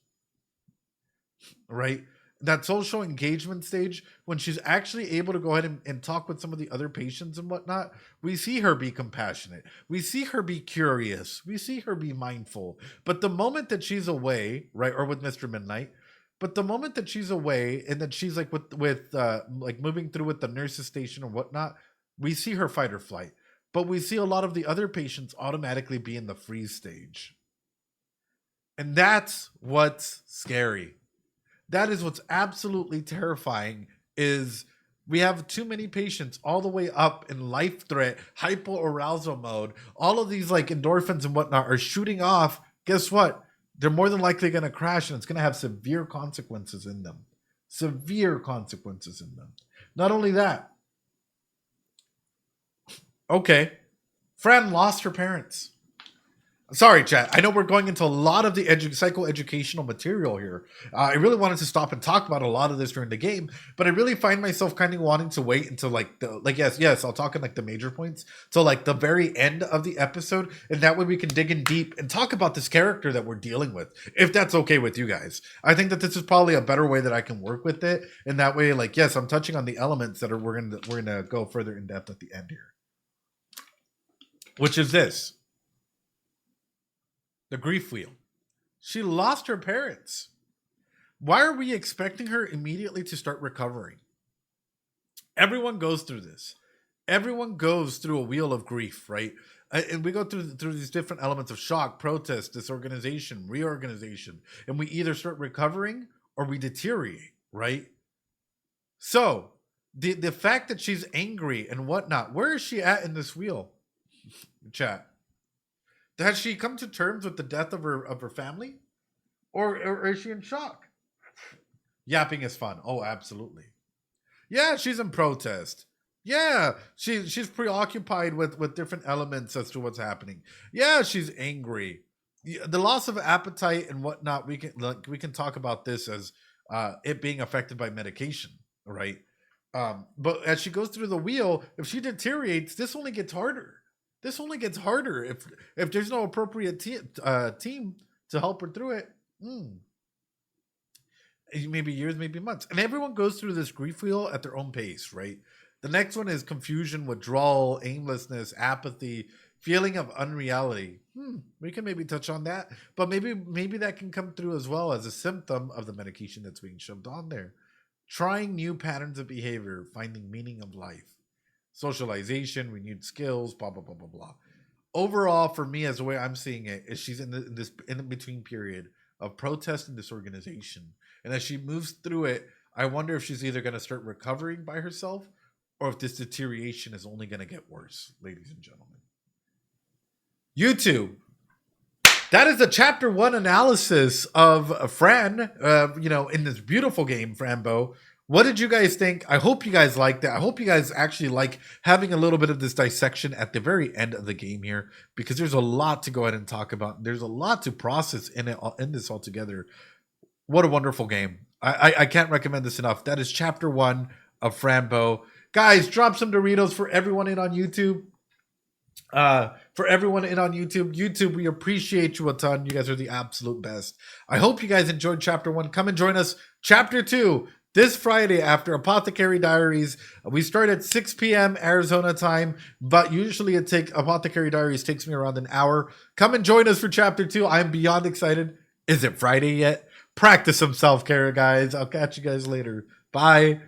Right? That social engagement stage, when she's actually able to go ahead and talk with some of the other patients and whatnot, we see her be compassionate. We see her be curious. We see her be mindful. But the moment that she's away, right, or with Mr. Midnight, but the moment that she's away and that she's like with like moving through with the nurse's station or whatnot, we see her fight or flight. But we see a lot of the other patients automatically be in the freeze stage. And that's what's scary. That is what's absolutely terrifying, is we have too many patients all the way up in life threat, hypoarousal mode. All of these like endorphins and whatnot are shooting off. Guess what? They're more than likely going to crash, and it's going to have severe consequences in them. Severe consequences in them. Not only that. Okay. Fran lost her parents. Sorry, chat. I know we're going into a lot of the psychoeducational material here. I really wanted to stop and talk about a lot of this during the game, but I really find myself kind of wanting to wait until yes, I'll talk in like the major points till like the very end of the episode, and that way we can dig in deep and talk about this character that we're dealing with, if that's okay with you guys. I think that this is probably a better way that I can work with it, and that way, like, yes, I'm touching on the elements that we're gonna go further in depth at the end here, which is this. The grief wheel. She lost her parents. Why are we expecting her immediately to start recovering? Everyone goes through this. Everyone goes through a wheel of grief, right? And we go through these different elements of shock, protest, disorganization, reorganization. And we either start recovering or we deteriorate, right? So, the fact that she's angry and whatnot, where is she at in this wheel? Chat. Has she come to terms with the death of her family? Or is she in shock? Yapping is fun. Oh, absolutely. Yeah, she's in protest. Yeah, she's preoccupied with different elements as to what's happening. Yeah, she's angry. The loss of appetite and whatnot, we can talk about this as it being affected by medication, right? But as she goes through the wheel, if she deteriorates, this only gets harder. This only gets harder if there's no appropriate team to help her through it. Maybe years, maybe months. And everyone goes through this grief wheel at their own pace, right? The next one is confusion, withdrawal, aimlessness, apathy, feeling of unreality. We can maybe touch on that, but maybe that can come through as well as a symptom of the medication that's being shoved on there. Trying new patterns of behavior, finding meaning of life. Socialization, renewed skills, blah, blah, blah, blah, blah. Overall, for me, as the way I'm seeing it, is she's in this in-between period of protest and disorganization. And as she moves through it, I wonder if she's either going to start recovering by herself or if this deterioration is only going to get worse, ladies and gentlemen. YouTube. That is the chapter 1 analysis of Fran, in this beautiful game, Frambo. What did you guys think? I hope you guys liked it. I hope you guys actually like having a little bit of this dissection at the very end of the game here, because there's a lot to go ahead and talk about. There's a lot to process in this altogether. What a wonderful game. I can't recommend this enough. That is chapter 1 of Frambo. Guys, drop some Doritos for everyone in on YouTube. YouTube, we appreciate you a ton. You guys are the absolute best. I hope you guys enjoyed chapter 1. Come and join us chapter 2 this Friday after Apothecary Diaries. We start at 6 p.m. Arizona time, but usually Apothecary Diaries takes me around an hour. Come and join us for chapter 2. I'm beyond excited. Is it Friday yet? Practice some self-care, guys. I'll catch you guys later. Bye.